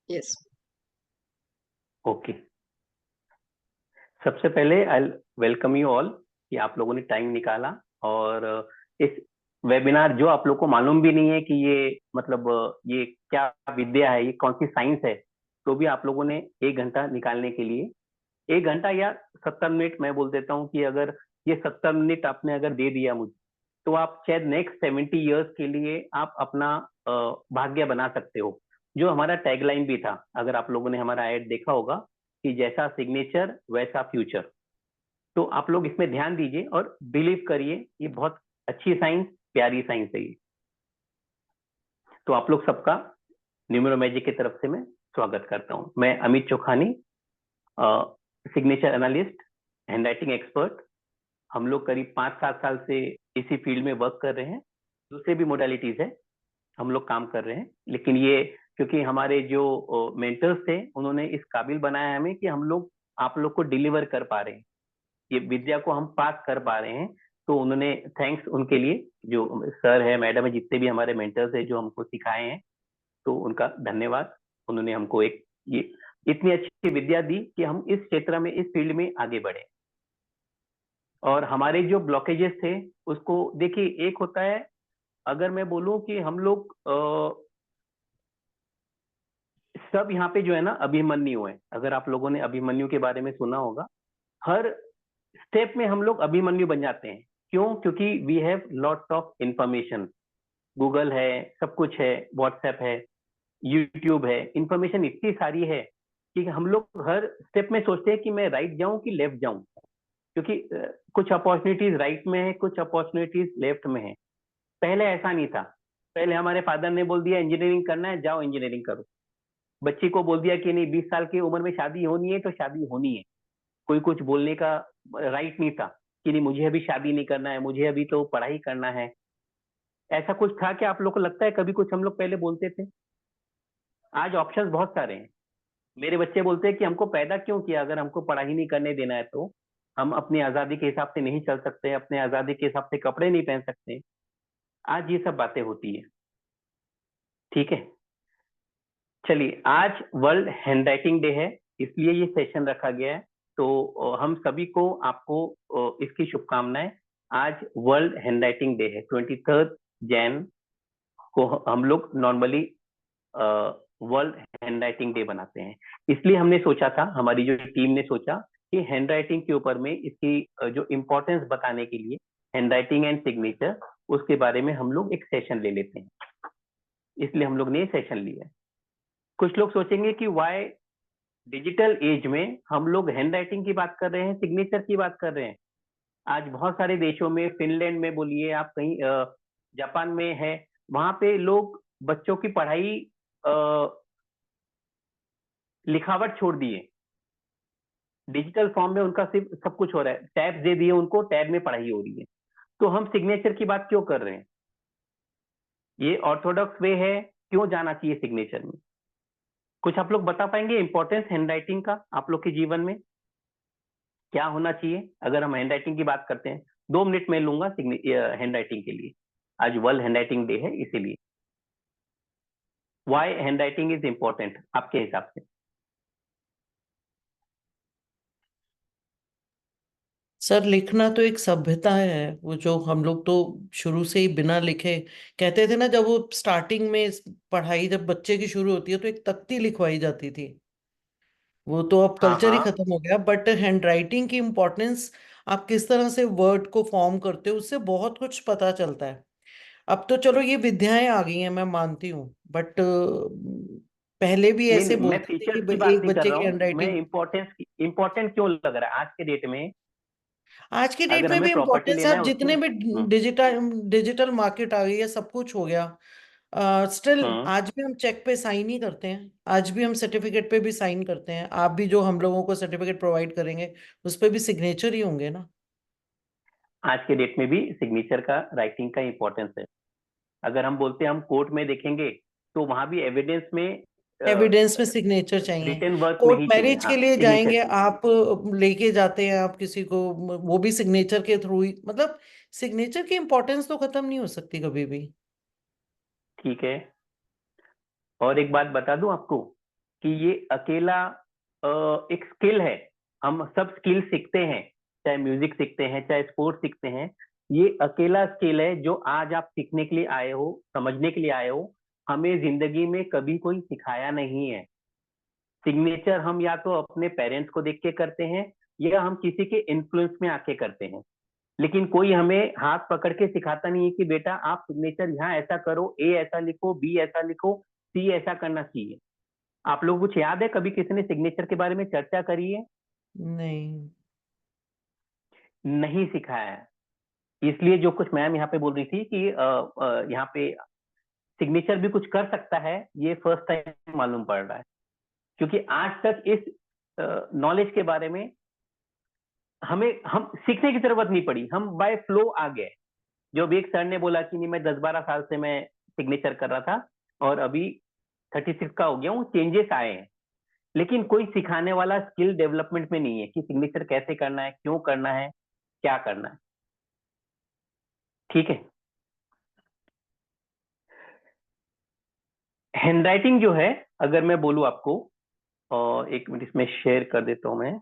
Yes. Okay, सबसे पहले I welcome you all कि आप लोगों ने टाइम निकाला। और इस वेबिनार, जो आप लोग को मालूम भी नहीं है कि ये मतलब ये क्या विद्या है, ये कौन सी साइंस है, तो भी आप लोगों ने 1 घंटा निकालने के लिए, 1 घंटा या 70 मिनट, मैं बोल देता हूँ कि अगर ये 70 मिनट आपने अगर दे दिया मुझे, तो आप शायद नेक्स्ट 70 ईयर्स के लिए आप अपना भाग्य बना सकते हो। जो हमारा टैगलाइन भी था, अगर आप लोगों ने हमारा ऐड देखा होगा, कि जैसा सिग्नेचर वैसा फ्यूचर। तो आप लोग इसमें ध्यान दीजिए और बिलीव करिए, ये बहुत अच्छी साइंस, प्यारी साइंस है ये। तो आप लोग सबका न्यूमेरो मैजिक की तरफ से मैं स्वागत करता हूँ। मैं Amit Chokhani, signature analyst, handwriting expert. हम लोग करीब 5-7 साल से इसी फील्ड में वर्क कर रहे हैं। दूसरे भी मोडालिटीज है, हम लोग काम कर रहे हैं, लेकिन ये क्योंकि हमारे जो मेंटर्स थे, उन्होंने इस काबिल बनाया हमें कि हम लोग आप लोग को डिलीवर कर पा रहे हैं, ये विद्या को हम पास कर पा रहे हैं। तो उन्होंने, थैंक्स उनके लिए, जो सर है, मैडम है, जितने भी हमारे मेंटर्स है जो हमको सिखाए हैं, तो उनका धन्यवाद। उन्होंने हमको एक ये इतनी अच्छी विद्या दी कि हम इस क्षेत्र में, इस फील्ड में आगे बढ़े। और हमारे जो ब्लॉकेजेस थे उसको देखिए, एक होता है, अगर मैं बोलूं कि हम लोग सब यहाँ पे जो है ना अभिमन्यु है। अगर आप लोगों ने अभिमन्यु के बारे में सुना होगा, हर स्टेप में हम लोग अभिमन्यु बन जाते हैं। क्यों? क्योंकि we have lots of information, Google है, सब कुछ है, व्हाट्सएप है, यूट्यूब है, इंफॉर्मेशन इतनी सारी है कि हम लोग हर स्टेप में सोचते हैं कि मैं राइट जाऊं कि लेफ्ट जाऊं, क्योंकि कुछ अपॉर्चुनिटीज राइट में है, कुछ अपॉर्चुनिटीज लेफ्ट में है। पहले ऐसा नहीं था। पहले हमारे फादर ने बोल दिया इंजीनियरिंग करना है, जाओ इंजीनियरिंग करो। बच्ची को बोल दिया कि नहीं, 20 साल की उम्र में शादी होनी है तो शादी होनी है। कोई कुछ बोलने का राइट नहीं था कि नहीं, मुझे अभी शादी नहीं करना है, मुझे अभी तो पढ़ाई करना है। ऐसा कुछ था कि आप लोग को लगता है कभी कुछ हम लोग पहले बोलते थे? आज ऑप्शंस बहुत सारे हैं। मेरे बच्चे बोलते हैं कि हमको पैदा क्यों किया, अगर हमको पढ़ाई नहीं करने देना है तो? हम अपनी आजादी के हिसाब से नहीं चल सकते, अपने आजादी के हिसाब से कपड़े नहीं पहन सकते। आज ये सब बातें होती है। ठीक है, चलिए, आज वर्ल्ड हैंडराइटिंग डे है, इसलिए ये सेशन रखा गया है। तो हम सभी को, आपको इसकी शुभकामनाएं। आज वर्ल्ड हैंडराइटिंग डे है, 23 जैन को हम लोग नॉर्मली वर्ल्ड हैंडराइटिंग डे बनाते हैं। इसलिए हमने सोचा था, हमारी जो टीम ने सोचा कि हैंडराइटिंग के ऊपर में इसकी जो इम्पोर्टेंस बताने के लिए, हैंडराइटिंग एंड सिग्नेचर, उसके बारे में हम लोग एक सेशन ले लेते हैं। इसलिए हम लोग ने सेशन लिया है। कुछ लोग सोचेंगे कि वाई डिजिटल एज में हम लोग हैंड राइटिंग की बात कर रहे हैं, सिग्नेचर की बात कर रहे हैं। आज बहुत सारे देशों में, फिनलैंड में बोलिए, आप कहीं जापान में है, वहां पे लोग बच्चों की पढ़ाई लिखावट छोड़ दिए, डिजिटल फॉर्म में उनका सिर्फ सब कुछ हो रहा है, टैब दे दिए उनको, टैब में पढ़ाई हो रही है। तो हम सिग्नेचर की बात क्यों कर रहे हैं? ये ऑर्थोडॉक्स वे है, क्यों जाना चाहिए सिग्नेचर में? कुछ आप लोग बता पाएंगे इंपॉर्टेंस हैंड राइटिंग का आप लोग के जीवन में क्या होना चाहिए? अगर हम हैंड राइटिंग की बात करते हैं, 2 मिनट में लूंगा हैंड राइटिंग के लिए। आज वर्ल्ड हैंड राइटिंग डे है, इसीलिए why handwriting is important आपके हिसाब से? सर, लिखना तो एक सभ्यता है, वो जो हम लोग तो शुरू से ही बिना लिखे, कहते थे ना, जब वो स्टार्टिंग में पढ़ाई जब बच्चे की शुरू होती है तो एक तख्ती लिखवाई जाती थी। वो तो अब हाँ कल्चर ही हाँ। खत्म हो गया, बट हैंड राइटिंग की इम्पोर्टेंस, आप किस तरह से वर्ड को फॉर्म करते हो, उससे बहुत कुछ पता चलता है। अब तो चलो ये विद्याएं आ गई हैं, मैं मानती हूँ, बट पहले भी नहीं ऐसे नहीं, मैं बोलते थे फीचर्स कि की बात एक नहीं कर बच्चे रहा की हूँ, हैंड मैं राइटिंग। इम्पोर्टेंट क्यों लग रहा है आज के डेट में? आज की डेट अगर में हमें भी प्रॉपर्टी इम्पोर्टेंस है, लेना है अब उसमें। जितने भी डिजिटल डिजिटल मार्केट आ गई है, सब कुछ हो गया। स्टिल हम्म। आज भी हम चेक पे साइन ही करते हैं, आज भी हम सर्टिफिकेट पे भी साइन करते हैं। आप भी जो हम लोगों को सर्टिफिकेट प्रोवाइड करेंगे, उस पे भी सिग्नेचर ही होंगे ना। आज के डेट में भी सिग्नेचर का, राइटिंग का इंपॉर्टेंस है। अगर हम बोलते हैं हम कोर्ट में देखेंगे, तो वहां भी एविडेंस में एविडेंस में सिग्नेचर चाहिए। रिटन वर्क कोर्ट नहीं चाहिए, मैरिज हाँ, के लिए सिग्नेचर जाएंगे चाहिए। आप, लेके जाते हैं आप किसी को, वो भी सिग्नेचर के थ्रू ही, मतलब सिग्नेचर की इम्पोर्टेंस तो खत्म नहीं हो सकती कभी भी। ठीक है, और एक बात बता दूं आपको कि ये अकेला एक स्किल है। हम सब स्किल सीखते हैं, चाहे म्यूजिक सीखते हैं, चाहे स्पोर्ट्स सीखते हैं। ये अकेला स्किल है जो आज आप सीखने के लिए आए हो, समझने के लिए आए हो। हमें जिंदगी में कभी कोई सिखाया नहीं है। सिग्नेचर हम या तो अपने पेरेंट्स को देख के करते हैं, या हम किसी के इन्फ्लुएंस में आके करते हैं। लेकिन कोई हमें हाथ पकड़ के सिखाता नहीं है कि बेटा आप सिग्नेचर यहाँ ऐसा करो, ए ऐसा लिखो, बी ऐसा लिखो, सी ऐसा करना चाहिए। आप लोग कुछ याद है कभी किसी ने सिग्नेचर के बारे में चर्चा करी है? नहीं। नहीं सिखाया है। इसलिए जो कुछ मैम यहाँ पे बोल रही थी कि यहाँ पे सिग्नेचर भी कुछ कर सकता है, ये फर्स्ट टाइम मालूम पड़ रहा है। क्योंकि आज तक इस नॉलेज के बारे में हम सीखने की जरूरत नहीं पड़ी, हम बाय फ्लो आ गए। जो भी एक सर ने बोला कि नहीं मैं 10-12 साल से मैं सिग्नेचर कर रहा था और अभी 36 का हो गया हूँ, चेंजेस आए हैं। लेकिन कोई सिखाने वाला स्किल डेवलपमेंट में नहीं है कि सिग्नेचर कैसे करना है, क्यों करना है, क्या करना है। ठीक है। हैंडराइटिंग जो है, अगर मैं बोलूं आपको, और एक मिनट इसमें शेयर कर देता हूं मैं।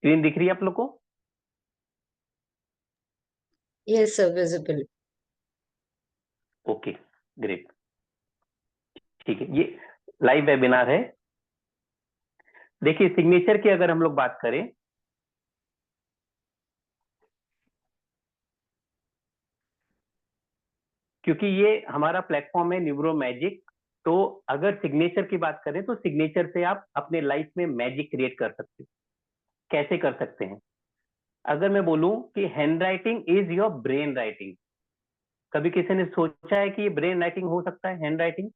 स्क्रीन दिख रही है आप लोग को? Yes, sir, visible. Okay, great. ठीक है, ये लाइव वेबिनार है। देखिए सिग्नेचर की अगर हम लोग बात करें, क्योंकि ये हमारा प्लेटफॉर्म है न्यूरो मैजिक, तो अगर सिग्नेचर की बात करें तो सिग्नेचर से आप अपने लाइफ में मैजिक क्रिएट कर सकते हो। कैसे कर सकते हैं? अगर मैं बोलूं कि hand writing is your brain writing, कभी किसी ने सोचा है कि ये ब्रेन राइटिंग हो सकता है? Hand writing,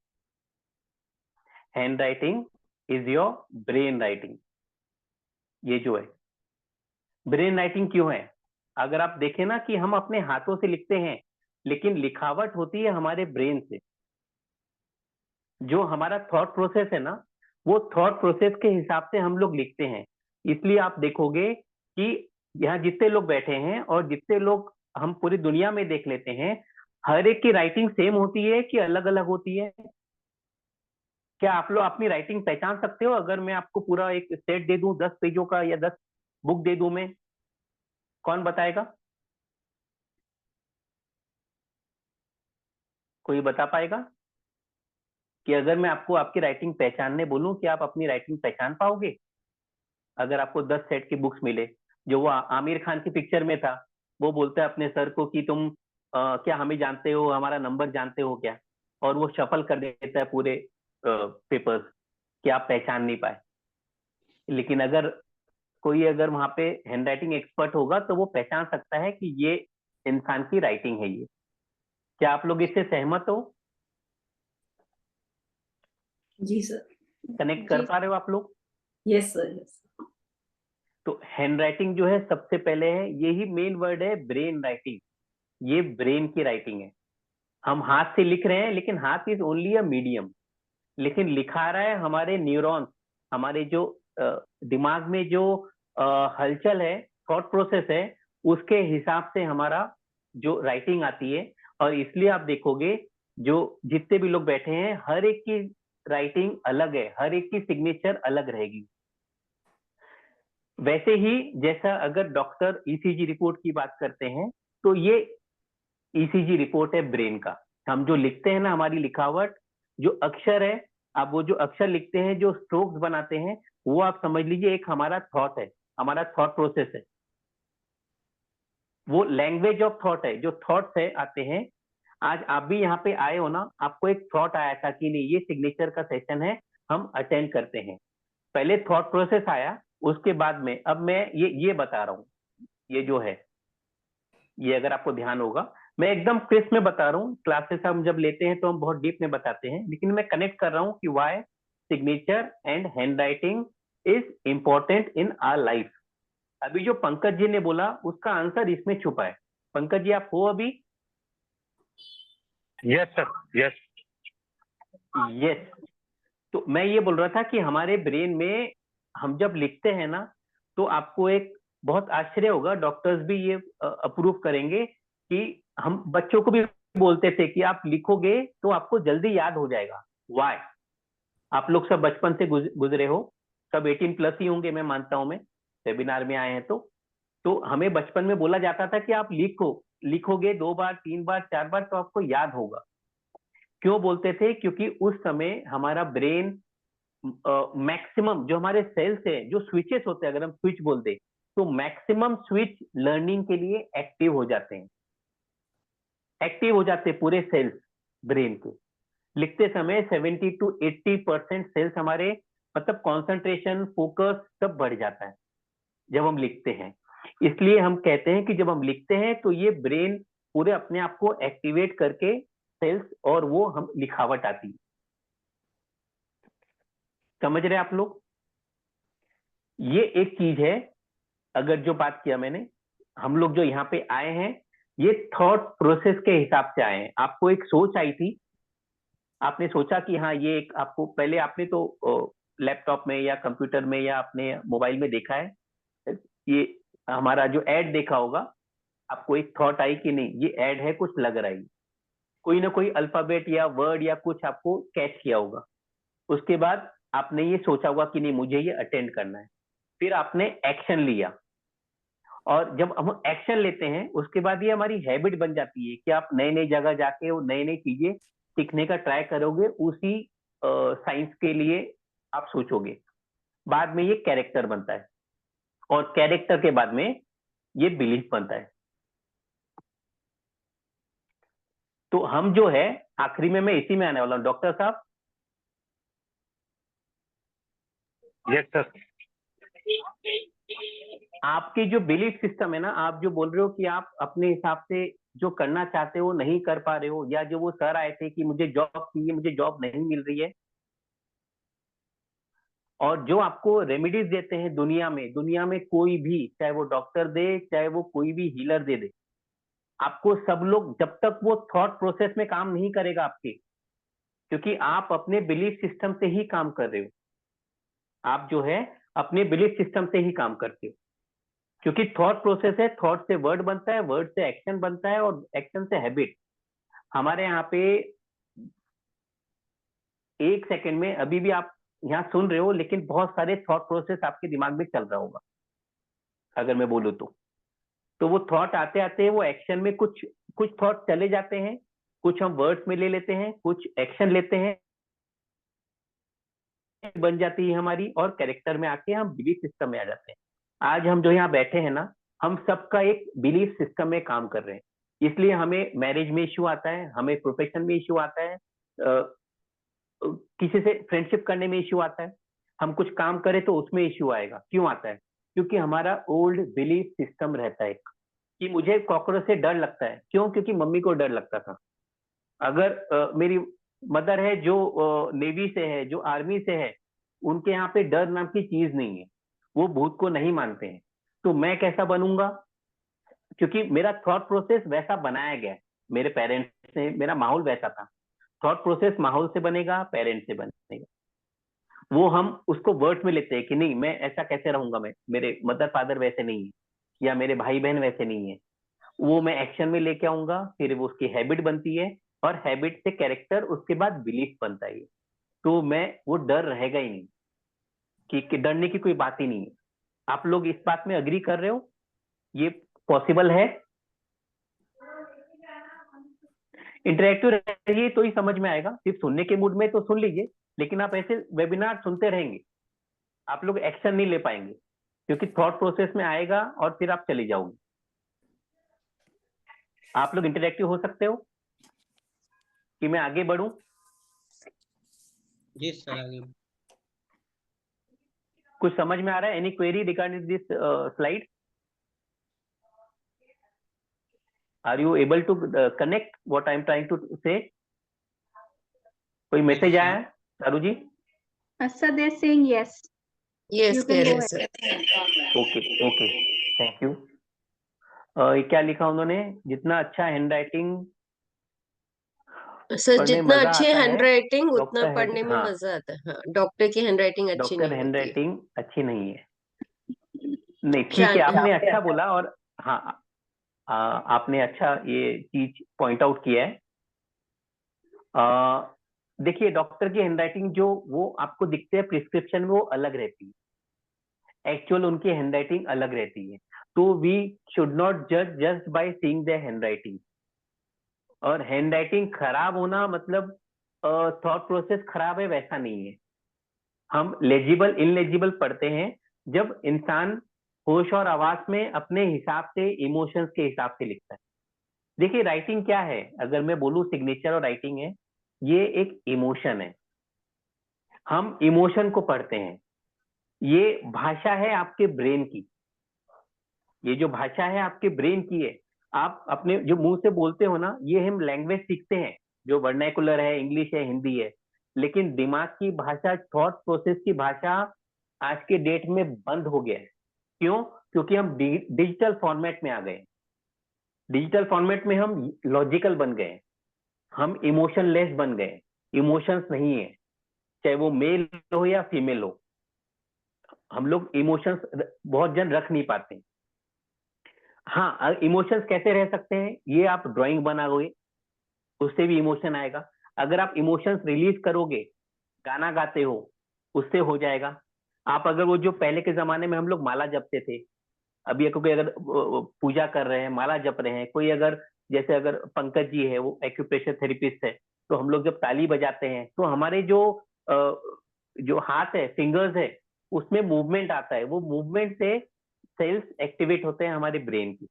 hand writing is your brain writing. ये जो है ब्रेन राइटिंग क्यों है? अगर आप देखें ना कि हम अपने हाथों से लिखते हैं, लेकिन लिखावट होती है हमारे ब्रेन से। जो हमारा थॉट प्रोसेस है ना, वो थॉट प्रोसेस के हिसाब से हम लोग लिखते हैं। इसलिए आप देखोगे कि यहाँ जितने लोग बैठे हैं और जितने लोग हम पूरी दुनिया में देख लेते हैं, हर एक की राइटिंग सेम होती है कि अलग अलग होती है? क्या आप लोग अपनी राइटिंग पहचान सकते हो? अगर मैं आपको पूरा एक सेट दे दूं 10 पेजों का, या 10 बुक दे दूं मैं, कौन बताएगा? कोई बता पाएगा कि अगर मैं आपको आपकी राइटिंग पहचानने बोलूं कि आप अपनी राइटिंग पहचान पाओगे? अगर आपको 10 सेट की बुक्स मिले, जो वो आमिर खान की पिक्चर में था, वो बोलता है अपने सर को कि तुम क्या हमें जानते हो, हमारा नंबर जानते हो क्या? और वो शफल कर देता है पूरे पेपर्स कि आप पहचान नहीं पाए। लेकिन अगर कोई अगर वहां पे हैंड राइटिंग एक्सपर्ट होगा तो वो पहचान सकता है कि ये इंसान की राइटिंग है ये। क्या आप लोग इससे सहमत हो? जी सर। कनेक्ट कर जी। पा रहे हो आप लोग? Yes sir, yes. तो हैंड राइटिंग जो है सबसे पहले है, यही मेन वर्ड है, ब्रेन राइटिंग। ये ब्रेन की राइटिंग है। हम हाथ से लिख रहे हैं, लेकिन हाथ इज ओनली अ मीडियम। लेकिन लिखा रहा है हमारे न्यूरॉन्स, हमारे जो दिमाग में जो हलचल है, थॉट प्रोसेस है, उसके हिसाब से हमारा जो राइटिंग आती है। और इसलिए आप देखोगे जो जितने भी लोग बैठे हैं, हर एक की राइटिंग अलग है, हर एक की सिग्नेचर अलग रहेगी। वैसे ही जैसा अगर डॉक्टर ईसीजी रिपोर्ट की बात करते हैं, तो ये ईसीजी रिपोर्ट है ब्रेन का। हम जो लिखते हैं ना, हमारी लिखावट, जो अक्षर है, आप वो जो अक्षर लिखते हैं, जो स्ट्रोक्स बनाते हैं, वो आप समझ लीजिए एक हमारा थॉट है, हमारा थॉट प्रोसेस है। वो लैंग्वेज ऑफ थॉट है, जो थॉट्स है आते हैं। आज आप भी यहाँ पे आए हो ना, आपको एक थॉट आया था कि नहीं ये सिग्नेचर का सेशन है, हम अटेंड करते हैं। पहले थॉट प्रोसेस आया, उसके बाद में अब मैं ये बता रहा हूँ। ये जो है, ये अगर आपको ध्यान होगा, मैं एकदम क्रिस्प में बता रहा हूँ। क्लासेस हम जब लेते हैं तो हम बहुत डीप में बताते हैं, लेकिन मैं कनेक्ट कर रहा हूँ कि why signature and handwriting is important in our life. अभी जो पंकज जी ने बोला, उसका आंसर इसमें छुपा है। पंकज जी आप हो अभी? Yes sir, yes. यस। तो मैं ये बोल रहा था कि हमारे ब्रेन में हम जब लिखते हैं ना, तो आपको एक बहुत आश्चर्य होगा, डॉक्टर्स भी ये अप्रूव करेंगे कि हम बच्चों को भी बोलते थे कि आप लिखोगे तो आपको जल्दी याद हो जाएगा। वाई? आप लोग सब बचपन से गुजरे हो, सब 18+ ही होंगे, मैं मानता हूं, मैं वेबिनार में आए हैं तो हमें बचपन में बोला जाता था कि आप लिखोगे 2 बार 3 बार 4 बार तो आपको याद होगा। क्यों बोलते थे? क्योंकि उस समय हमारा ब्रेन मैक्सिमम जो हमारे सेल्स है, जो स्विचेस होते हैं, अगर हम स्विच बोल दे तो मैक्सिमम स्विच लर्निंग के लिए एक्टिव हो जाते हैं, पूरे सेल्स ब्रेन के। लिखते समय 70 to 80% सेल्स हमारे, मतलब कंसंट्रेशन, फोकस सब बढ़ जाता है जब हम लिखते हैं। इसलिए हम कहते हैं कि जब हम लिखते हैं तो ये ब्रेन पूरे अपने आप को एक्टिवेट करके सेल्स, और वो हम लिखावट आती है। समझ रहे आप लोग? ये एक चीज है। अगर जो बात किया मैंने, हम लोग जो यहाँ पे आए हैं ये थॉट प्रोसेस के हिसाब से आए हैं। आपको एक सोच आई थी, आपने सोचा कि हाँ ये एक, आपको पहले आपने तो लैपटॉप में या कंप्यूटर में या अपने मोबाइल में देखा है, ये हमारा जो एड देखा होगा, आपको एक थॉट आई कि नहीं ये एड है, कुछ लग रहा है, कोई ना कोई अल्फाबेट या वर्ड या कुछ आपको कैच किया होगा। उसके बाद आपने ये सोचा होगा कि नहीं मुझे ये अटेंड करना है, फिर आपने एक्शन लिया। और जब हम एक्शन लेते हैं उसके बाद ये हमारी हैबिट बन जाती है कि आप नई नई जगह जाके वो नई नई चीजें सीखने का ट्राई करोगे, उसी साइंस के लिए आप सोचोगे। बाद में ये कैरेक्टर बनता है, और कैरेक्टर के बाद में ये बिलीफ बनता है। तो हम जो है आखिरी में, मैं इसी में आने वाला हूँ डॉक्टर साहब। Yes sir. आपकी जो बिलीफ सिस्टम है ना, आप जो बोल रहे हो कि आप अपने हिसाब से जो करना चाहते हो नहीं कर पा रहे हो, या जो वो सर आए थे कि मुझे जॉब चाहिए, मुझे जॉब नहीं मिल रही है, और जो आपको रेमेडीज देते हैं दुनिया में कोई भी, चाहे वो डॉक्टर दे, चाहे वो कोई भी हीलर दे दे, आपको सब लोग, जब तक वो थॉट प्रोसेस में काम नहीं करेगा आपके, क्योंकि आप अपने बिलीफ सिस्टम से ही काम कर रहे हो। आप जो है अपने बिलीफ सिस्टम से ही काम करते हो, क्योंकि थॉट प्रोसेस है, थॉट से वर्ड बनता है, वर्ड से एक्शन बनता है, और एक्शन से हैबिट। हमारे यहाँ पे 1 सेकंड में, अभी भी आप यहाँ सुन रहे हो, लेकिन बहुत सारे थॉट प्रोसेस आपके दिमाग में चल रहा होगा अगर मैं बोलूँ तो वो थॉट आते आते वो एक्शन में, कुछ कुछ थॉट चले जाते हैं, कुछ हम वर्ड्स में ले लेते हैं, कुछ एक्शन लेते हैं, बन जाती है हमारी, और कैरेक्टर में आके हम बिलीफ सिस्टम में आ जाते हैं। आज हम जो यहाँ बैठे हैं ना, हम सबका एक बिलीफ सिस्टम में काम कर रहे हैं। इसलिए हमें मैरिज में इश्यू आता है, हमें प्रोफेशन में इश्यू आता है, किसी से फ्रेंडशिप करने में इश्यू आता है, हम कुछ काम करें तो उसमें इश्यू आएगा। क्यों आता है? क्योंकि हमारा ओल्ड बिलीफ सिस्टम रहता है कि मुझे कॉकरोच से डर लगता है। क्यों? क्योंकि मम्मी को डर लगता था। अगर मेरी मदर है जो नेवी से है, जो आर्मी से है, उनके यहाँ पे डर नाम की चीज नहीं है, वो भूत को नहीं मानते हैं। तो मैं कैसा बनूंगा? क्योंकि मेरा थॉट प्रोसेस वैसा बनाया गया है, मेरे पेरेंट्स से, मेरा माहौल वैसा था। थॉट प्रोसेस माहौल से बनेगा, पेरेंट्स से बनेगा। वो हम उसको वर्ड्स में लेते हैं कि नहीं मैं ऐसा कैसे रहूंगा, मैं, मेरे मदर फादर वैसे नहीं है, या मेरे भाई बहन वैसे नहीं है। वो मैं एक्शन में लेके आऊंगा, फिर वो उसकी हैबिट बनती है, और हैबिट से कैरेक्टर, उसके बाद बिलीफ बनता है। तो मैं, वो डर रहेगा ही नहीं, कि डरने की कोई बात ही नहीं है। आप लोग इस बात में अग्री कर रहे हो? ये पॉसिबल है? इंटरेक्टिव रहिए तो ही समझ में आएगा। सिर्फ सुनने के मूड में तो सुन लीजिए, लेकिन आप ऐसे वेबिनार सुनते रहेंगे, आप लोग एक्शन नहीं ले पाएंगे, क्योंकि थॉट प्रोसेस में आएगा और फिर आप चले जाओगे। आप लोग इंटरेक्टिव हो सकते हो कि मैं आगे बढ़ूं? जी सर, आगे। कुछ समझ में आ रहा है? Any query regarding this slide? Are you able to connect what I am trying to say? कोई मैसेज आया है Charu ji? Sir, they're saying yes. Yes, You can there go is. Okay okay, thank you. क्या लिखा उन्होंने? जितना अच्छा hand writing sir पढ़ने जितना मजा अच्छी आता है। हैंडराइटिंग उतना डॉक्टर पढ़ने में हाँ, मजा आता है। हाँ, डॉक्टर की हैंडराइटिंग अच्छी डॉक्टर नहीं होती है। हैंडराइटिंग अच्छी नहीं है। नहीं ठीक है, आपने अच्छा बोला। और हाँ, आपने अच्छा ये चीज पॉइंट आउट किया है। देखिए, डॉक्टर की हैंडराइटिंग जो वो आपको दिखते हैं प्रिस्क्रिप्शन में, वो अलग रहती है। एक्चुअल उनकी हैंडराइटिंग अलग रहती है। तो वी शुड नॉट जज just by seeing the handwriting. और हैंडराइटिंग खराब होना मतलब थॉट प्रोसेस खराब है, वैसा नहीं है। हम लेजिबल इनलेजिबल पढ़ते हैं जब इंसान होश और आवाज में अपने हिसाब से, इमोशंस के हिसाब से लिखता है। देखिए, राइटिंग क्या है, अगर मैं बोलूं सिग्नेचर और राइटिंग है, ये एक इमोशन है। हम इमोशन को पढ़ते हैं। ये भाषा है आपके ब्रेन की। ये जो भाषा है आपके ब्रेन की है। आप अपने जो मुंह से बोलते हो ना, ये हम लैंग्वेज सीखते हैं, जो वर्नाकुलर है, इंग्लिश है, हिंदी है। लेकिन दिमाग की भाषा, थॉट प्रोसेस की भाषा आज के डेट में बंद हो गया है। क्यों? क्योंकि हम डिजिटल फॉर्मेट में आ गए। डिजिटल फॉर्मेट में हम लॉजिकल बन गए, हम इमोशनलेस बन गए। इमोशंस नहीं है, चाहे वो मेल हो या फीमेल हो। हम लोग इमोशंस बहुत जन रख नहीं पाते। हाँ, इमोशंस कैसे रह सकते हैं, ये आप ड्राइंग बनाओगे, उससे भी इमोशन आएगा। अगर आप इमोशंस रिलीज करोगे, गाना गाते हो, उससे हो जाएगा। आप अगर वो जो पहले के जमाने में हम लोग माला जपते थे, अभी कोई अगर पूजा कर रहे हैं, माला जप रहे हैं, कोई अगर जैसे अगर पंकज जी है, वो एक्यूप्रेशर थेरेपिस्ट है, तो हम लोग जब ताली बजाते हैं तो हमारे जो हाथ है, फिंगर्स है, उसमें मूवमेंट आता है। वो मूवमेंट से सेल्स एक्टिवेट होते हैं हमारे ब्रेन की।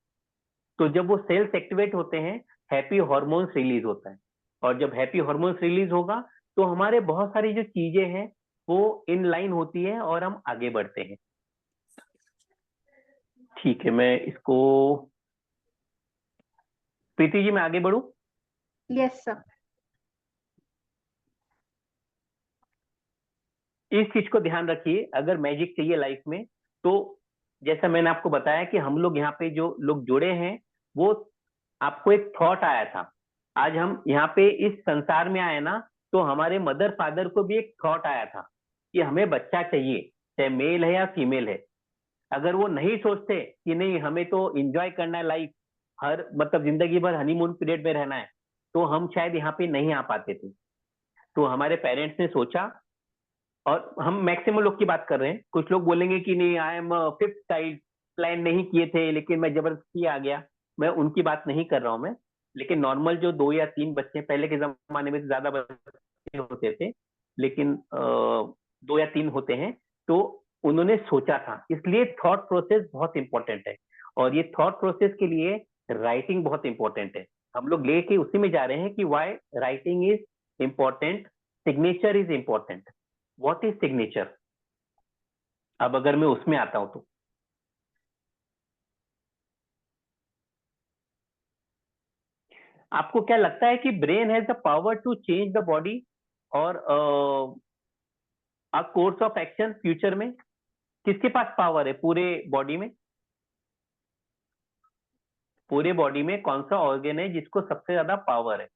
तो जब वो सेल्स एक्टिवेट होते हैं, हैप्पी हार्मोन्स रिलीज होता है। और जब हैप्पी हार्मोन्स रिलीज होगा, तो हमारे बहुत सारी जो चीजें हैं वो इन लाइन होती है और हम आगे बढ़ते हैं। ठीक है, मैं इसको, प्रीति जी, मैं आगे बढ़ू? Yes, sir. इस चीज को ध्यान रखिए, अगर मैजिक चाहिए लाइफ में, तो जैसा मैंने आपको बताया कि हम लोग यहाँ पे जो लोग जुड़े हैं, वो आपको एक थॉट आया था। आज हम यहाँ पे इस संसार में आए ना, तो हमारे मदर फादर को भी एक थॉट आया था कि हमें बच्चा चाहिए, चाहे मेल है या फीमेल है। अगर वो नहीं सोचते कि नहीं, हमें तो एंजॉय करना है लाइफ, हर मतलब जिंदगी भर हनीमून पीरियड में रहना है, तो हम शायद यहाँ पे नहीं आ पाते थे। तो हमारे पेरेंट्स ने सोचा, और हम मैक्सिमम लोग की बात कर रहे हैं। कुछ लोग बोलेंगे कि नहीं, I am fifth child, plan नहीं किए थे लेकिन मैं जबरदस्ती आ गया। मैं उनकी बात नहीं कर रहा हूं मैं। लेकिन नॉर्मल जो 2 या 3 बच्चे, पहले के जमाने में ज्यादा बच्चे होते थे, लेकिन 2 या 3 होते हैं, तो उन्होंने सोचा था। इसलिए थॉट प्रोसेस बहुत इंपॉर्टेंट है। और ये थॉट प्रोसेस के लिए राइटिंग बहुत इंपॉर्टेंट है। हम लोग लेके उसी में जा रहे हैं कि why writing is important, signature is important. What is signature? अब अगर मैं उसमें आता हूं तो आपको क्या लगता है कि brain has the power to change the body और a course of action future में? किसके पास पावर है पूरे बॉडी में? पूरे बॉडी में कौन सा ऑर्गन है जिसको सबसे ज्यादा पावर है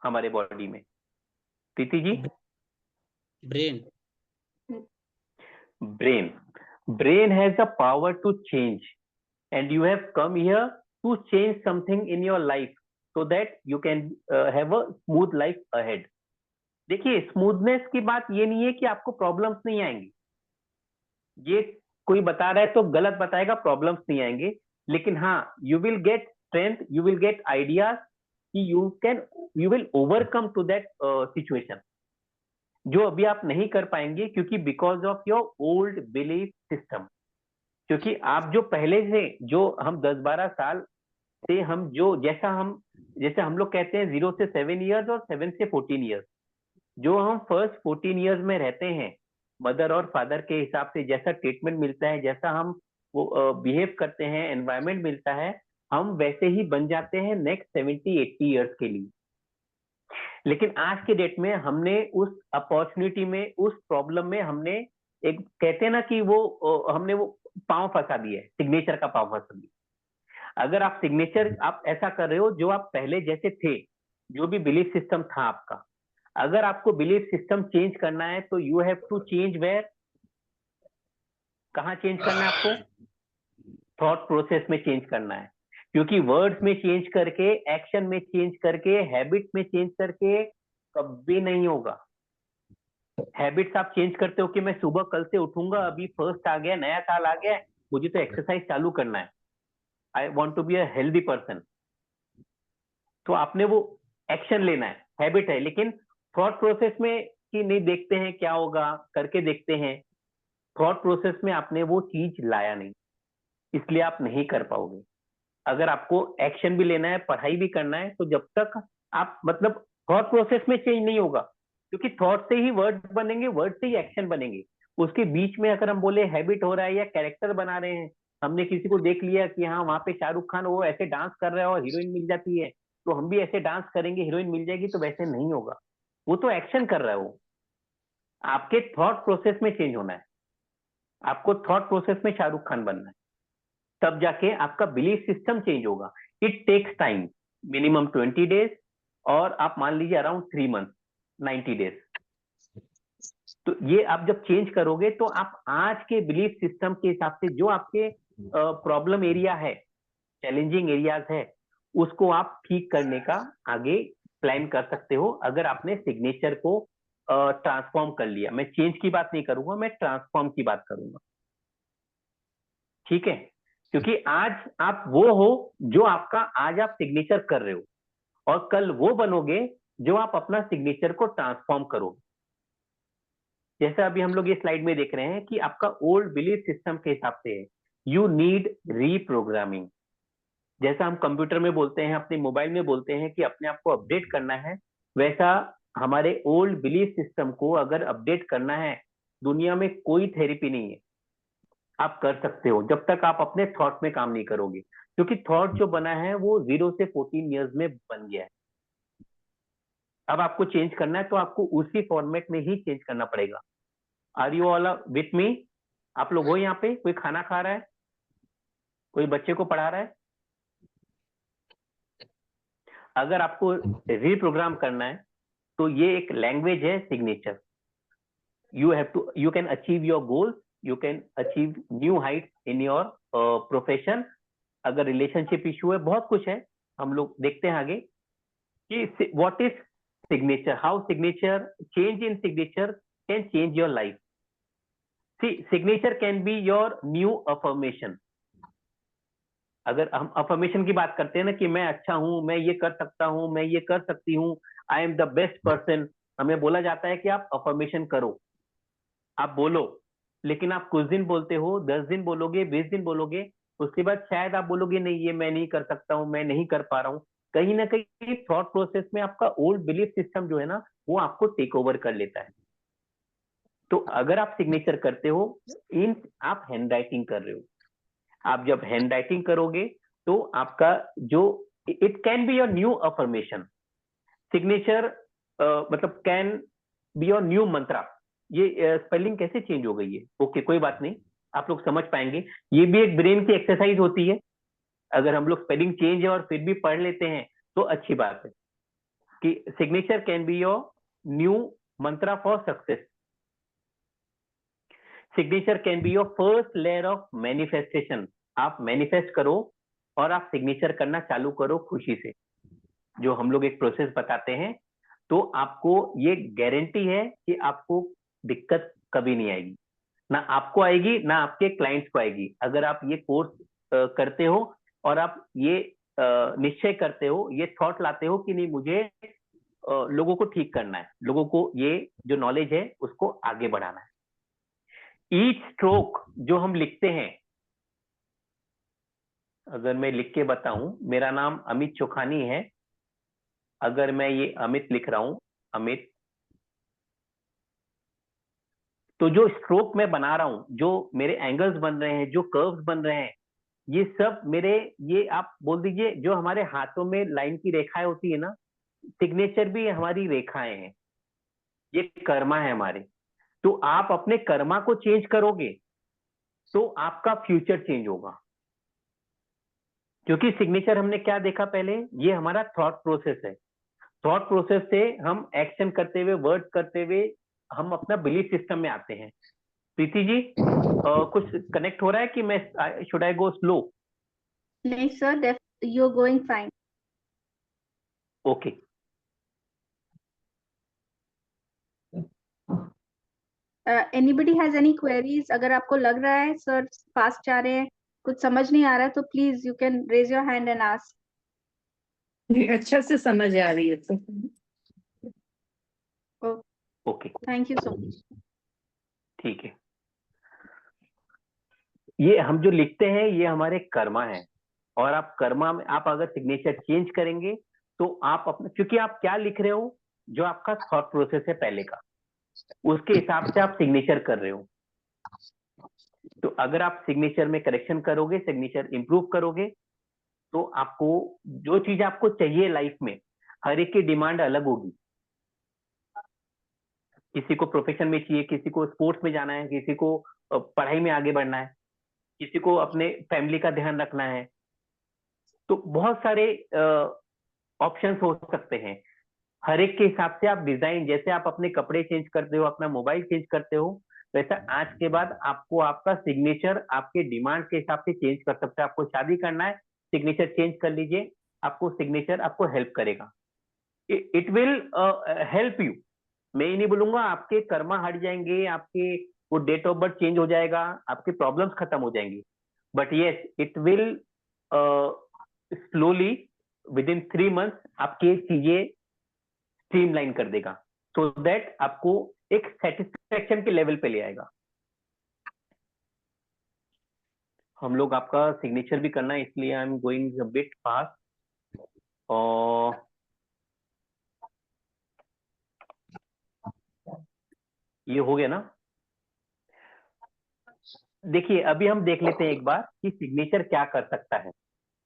हमारे बॉडी में? Preeti ji? Brain. Brain. Brain has the power to change, and you have come here to change something in your life so that you can have a smooth life ahead. देखिए, smoothness की बात ये नहीं है कि आपको प्रॉब्लम्स नहीं आएंगी। ये कोई बता रहा है तो गलत बताएगा, प्रॉब्लम्स नहीं आएंगे। लेकिन हाँ, you will get strength, you will get ideas कि you will overcome to that situation, जो अभी आप नहीं कर पाएंगे, क्योंकि because of your old belief system. क्योंकि आप जो पहले से, जो हम 10-12 साल से हम जो जैसे हम लोग कहते हैं 0 से 7 ईयर्स और 7 से 14 ईयर्स, जो हम फर्स्ट 14 ईयर्स में रहते हैं, मदर और फादर के हिसाब से जैसा ट्रीटमेंट मिलता है, जैसा हम वो बिहेव करते हैं, एनवायरमेंट मिलता है, हम वैसे ही बन जाते हैं नेक्स्ट 70-80 ईयर्स के लिए। लेकिन आज के डेट में हमने उस अपॉर्चुनिटी में, उस प्रॉब्लम में हमने एक, कहते हैं ना कि वो हमने वो पांव फंसा दिया है, सिग्नेचर का पांव फंसा दिया। अगर आप सिग्नेचर आप ऐसा कर रहे हो जो आप पहले जैसे थे, जो भी बिलीफ सिस्टम था आपका, अगर आपको बिलीफ सिस्टम चेंज करना है तो you have to change where, कहाँ चेंज करना है आपको? थॉट प्रोसेस में चेंज करना है, क्योंकि वर्ड्स में चेंज करके, एक्शन में चेंज करके, हैबिट में चेंज करके कभी नहीं होगा। हैबिट्स आप चेंज करते हो कि मैं सुबह कल से उठूंगा, अभी फर्स्ट आ गया, नया साल आ गया, मुझे तो एक्सरसाइज चालू करना है, I want to be a healthy person, तो आपने वो एक्शन लेना है, हैबिट है। लेकिन थॉट प्रोसेस में कि नहीं, देखते हैं क्या होगा, करके देखते हैं, थॉट प्रोसेस में आपने वो चीज लाया नहीं, इसलिए आप नहीं कर पाओगे। अगर आपको एक्शन भी लेना है, पढ़ाई भी करना है, तो जब तक आप मतलब थॉट प्रोसेस में चेंज नहीं होगा, क्योंकि थॉट से ही वर्ड बनेंगे, वर्ड से ही एक्शन बनेंगे। उसके बीच में अगर हम बोले हैबिट हो रहा है या कैरेक्टर बना रहे हैं, हमने किसी को देख लिया कि हाँ वहां पे शाहरुख खान वो ऐसे डांस कर रहा है और हीरोइन मिल जाती है, तो हम भी ऐसे डांस करेंगे, हीरोइन मिल जाएगी, तो वैसे नहीं होगा। वो तो एक्शन कर रहा है, वो आपके थॉट प्रोसेस में चेंज होना है। आपको थॉट प्रोसेस में शाहरुख खान बनना है, तब जाके आपका बिलीफ सिस्टम चेंज होगा। It takes time, minimum 20 days, और आप मान लीजिए अराउंड 3 मंथ, 90 डेज। तो ये आप जब चेंज करोगे तो आप आज के बिलीफ सिस्टम के हिसाब से जो आपके प्रॉब्लम एरिया है, चैलेंजिंग एरियाज है, उसको आप ठीक करने का आगे प्लान कर सकते हो, अगर आपने सिग्नेचर को ट्रांसफॉर्म कर लिया। मैं चेंज की बात नहीं करूंगा, मैं ट्रांसफॉर्म की बात करूंगा, ठीक है? क्योंकि आज आप वो हो जो आपका आज आप सिग्नेचर कर रहे हो, और कल वो बनोगे जो आप अपना सिग्नेचर को ट्रांसफॉर्म करोगे। जैसा अभी हम लोग ये स्लाइड में देख रहे हैं कि आपका ओल्ड बिलीफ सिस्टम के हिसाब से है, यू नीड रीप्रोग्रामिंग। जैसा हम कंप्यूटर में बोलते हैं, अपने मोबाइल में बोलते हैं कि अपने आप को अपडेट करना है, वैसा हमारे ओल्ड बिलीफ सिस्टम को अगर अपडेट करना है, दुनिया में कोई थेरेपी नहीं है, आप कर सकते हो जब तक आप अपने थॉट में काम नहीं करोगे। क्योंकि थॉट जो बना है वो 0 से 14 इयर्स में बन गया है। अब आपको चेंज करना है तो आपको उसी फॉर्मेट में ही चेंज करना पड़ेगा। Are you all with me? आप लोग हो यहाँ पे? कोई खाना खा रहा है, कोई बच्चे को पढ़ा रहा है? अगर आपको रीप्रोग्राम करना है तो ये एक लैंग्वेज है, signature. you can achieve your goals, you can achieve new heights in your profession। अगर रिलेशनशिप इशू है, बहुत कुछ है, हम लोग देखते हैं आगे कि what is signature, how signature, change in signature can change your life. See, signature can be your new affirmation. अगर हम अफर्मेशन की बात करते हैं ना कि मैं अच्छा हूं, मैं ये कर सकता हूं, मैं ये कर सकती हूं, I am the best person, हमें बोला जाता है कि आप अफर्मेशन करो, आप बोलो। लेकिन आप कुछ दिन बोलते हो, 10 दिन बोलोगे, 20 दिन बोलोगे, उसके बाद शायद आप बोलोगे नहीं ये मैं नहीं कर सकता हूं, मैं नहीं कर पा रहा हूं। कहीं ना कहीं थॉट प्रोसेस में आपका ओल्ड बिलीफ सिस्टम जो है ना, वो आपको टेक ओवर कर लेता है। तो अगर आप सिग्नेचर करते हो, इन आप हैंड राइटिंग कर रहे हो, आप जब हैंड राइटिंग करोगे तो आपका जो it can be your new affirmation. Signature मतलब कैन बी योर न्यू मंत्रा। ये स्पेलिंग कैसे चेंज हो गई है? ओके, कोई बात नहीं, आप लोग समझ पाएंगे। ये भी एक ब्रेन की एक्सरसाइज होती है। अगर हम लोग स्पेलिंग चेंज है और फिर भी पढ़ लेते हैं तो अच्छी बात है कि signature can be your new Mantra for success. Signature can be your first layer of manifestation. आप मैनिफेस्ट करो और आप सिग्नेचर करना चालू करो खुशी से, जो हम लोग एक प्रोसेस बताते हैं, तो आपको ये गारंटी है कि आपको दिक्कत कभी नहीं आएगी, ना आपको आएगी ना आपके क्लाइंट्स को आएगी। अगर आप ये कोर्स करते हो और आप ये निश्चय करते हो, ये थॉट लाते हो कि नहीं मुझे लोगों को ठीक करना है, लोगों को ये जो नॉलेज है उसको आगे बढ़ाना है। ईच स्ट्रोक जो हम लिखते हैं, अगर मैं लिख के बताऊं, मेरा नाम अमित चोखानी है, अगर मैं ये अमित लिख रहा हूं, अमित, तो जो स्ट्रोक मैं बना रहा हूं, जो मेरे एंगल्स बन रहे हैं, जो कर्व्स बन रहे हैं, ये सब मेरे, ये आप बोल दीजिए जो हमारे हाथों में लाइन की रेखाएं होती है ना, सिग्नेचर भी हमारी रेखाएं हैं, ये कर्मा है हमारे। तो आप अपने कर्मा को चेंज करोगे तो आपका फ्यूचर चेंज होगा। क्योंकि सिग्नेचर हमने क्या देखा पहले, ये हमारा थॉट प्रोसेस है। थॉट प्रोसेस से हम एक्शन करते हुए, वर्ड करते हुए हम अपना बिलीफ सिस्टम में आते हैं। प्रीति जी, कुछ कनेक्ट हो रहा है कि मैं शुड आई गो स्लो? नहीं sir, you're going fine. Okay. Anybody has any queries? अगर आपको लग रहा है सर फास्ट जा रहे हैं, कुछ समझ नहीं आ रहा है, तो please you can raise your hand and ask. जी, अच्छा से समझ आ रही है तो। Okay, thank you so much. ठीक है। ये हम जो लिखते हैं ये हमारे कर्मा है, और आप कर्मा में आप अगर सिग्नेचर चेंज करेंगे तो आप अपने, क्योंकि आप क्या लिख रहे हो, जो आपका थॉट प्रोसेस है पहले का, उसके हिसाब से आप सिग्नेचर कर रहे हो। तो अगर आप सिग्नेचर में करेक्शन करोगे, सिग्नेचर इंप्रूव करोगे, तो आपको जो चीज आपको चाहिए लाइफ में, हर एक की डिमांड अलग होगी। किसी को प्रोफेशन में चाहिए, किसी को स्पोर्ट्स में जाना है, किसी को पढ़ाई में आगे बढ़ना है, किसी को अपने फैमिली का ध्यान रखना है। तो बहुत सारे ऑप्शंस हो सकते हैं। हर एक के हिसाब से आप डिजाइन, जैसे आप अपने कपड़े चेंज करते हो, अपना मोबाइल चेंज करते हो, वैसा आज के बाद आपको आपका सिग्नेचर आपके डिमांड के हिसाब से चेंज कर सकते हैं। आपको शादी करना है, सिग्नेचर चेंज कर लीजिए, आपको सिग्नेचर आपको हेल्प करेगा। It will help you. मैं ये नहीं बोलूंगा आपके कर्मा हट जाएंगे, आपके वो डेट ऑफ बर्थ चेंज हो जाएगा, आपके प्रॉब्लम्स खत्म हो जाएंगी, but yes it will slowly with in 3 months आपकी चीजें स्ट्रीमलाइन कर देगा, सो दैट आपको एक सेटिस्फेक्शन के लेवल पे ले आएगा। हम लोग आपका सिग्नेचर भी करना है, इसलिए I am going a bit fast. और ये हो गया ना? देखिए अभी हम देख लेते हैं एक बार कि सिग्नेचर क्या कर सकता है।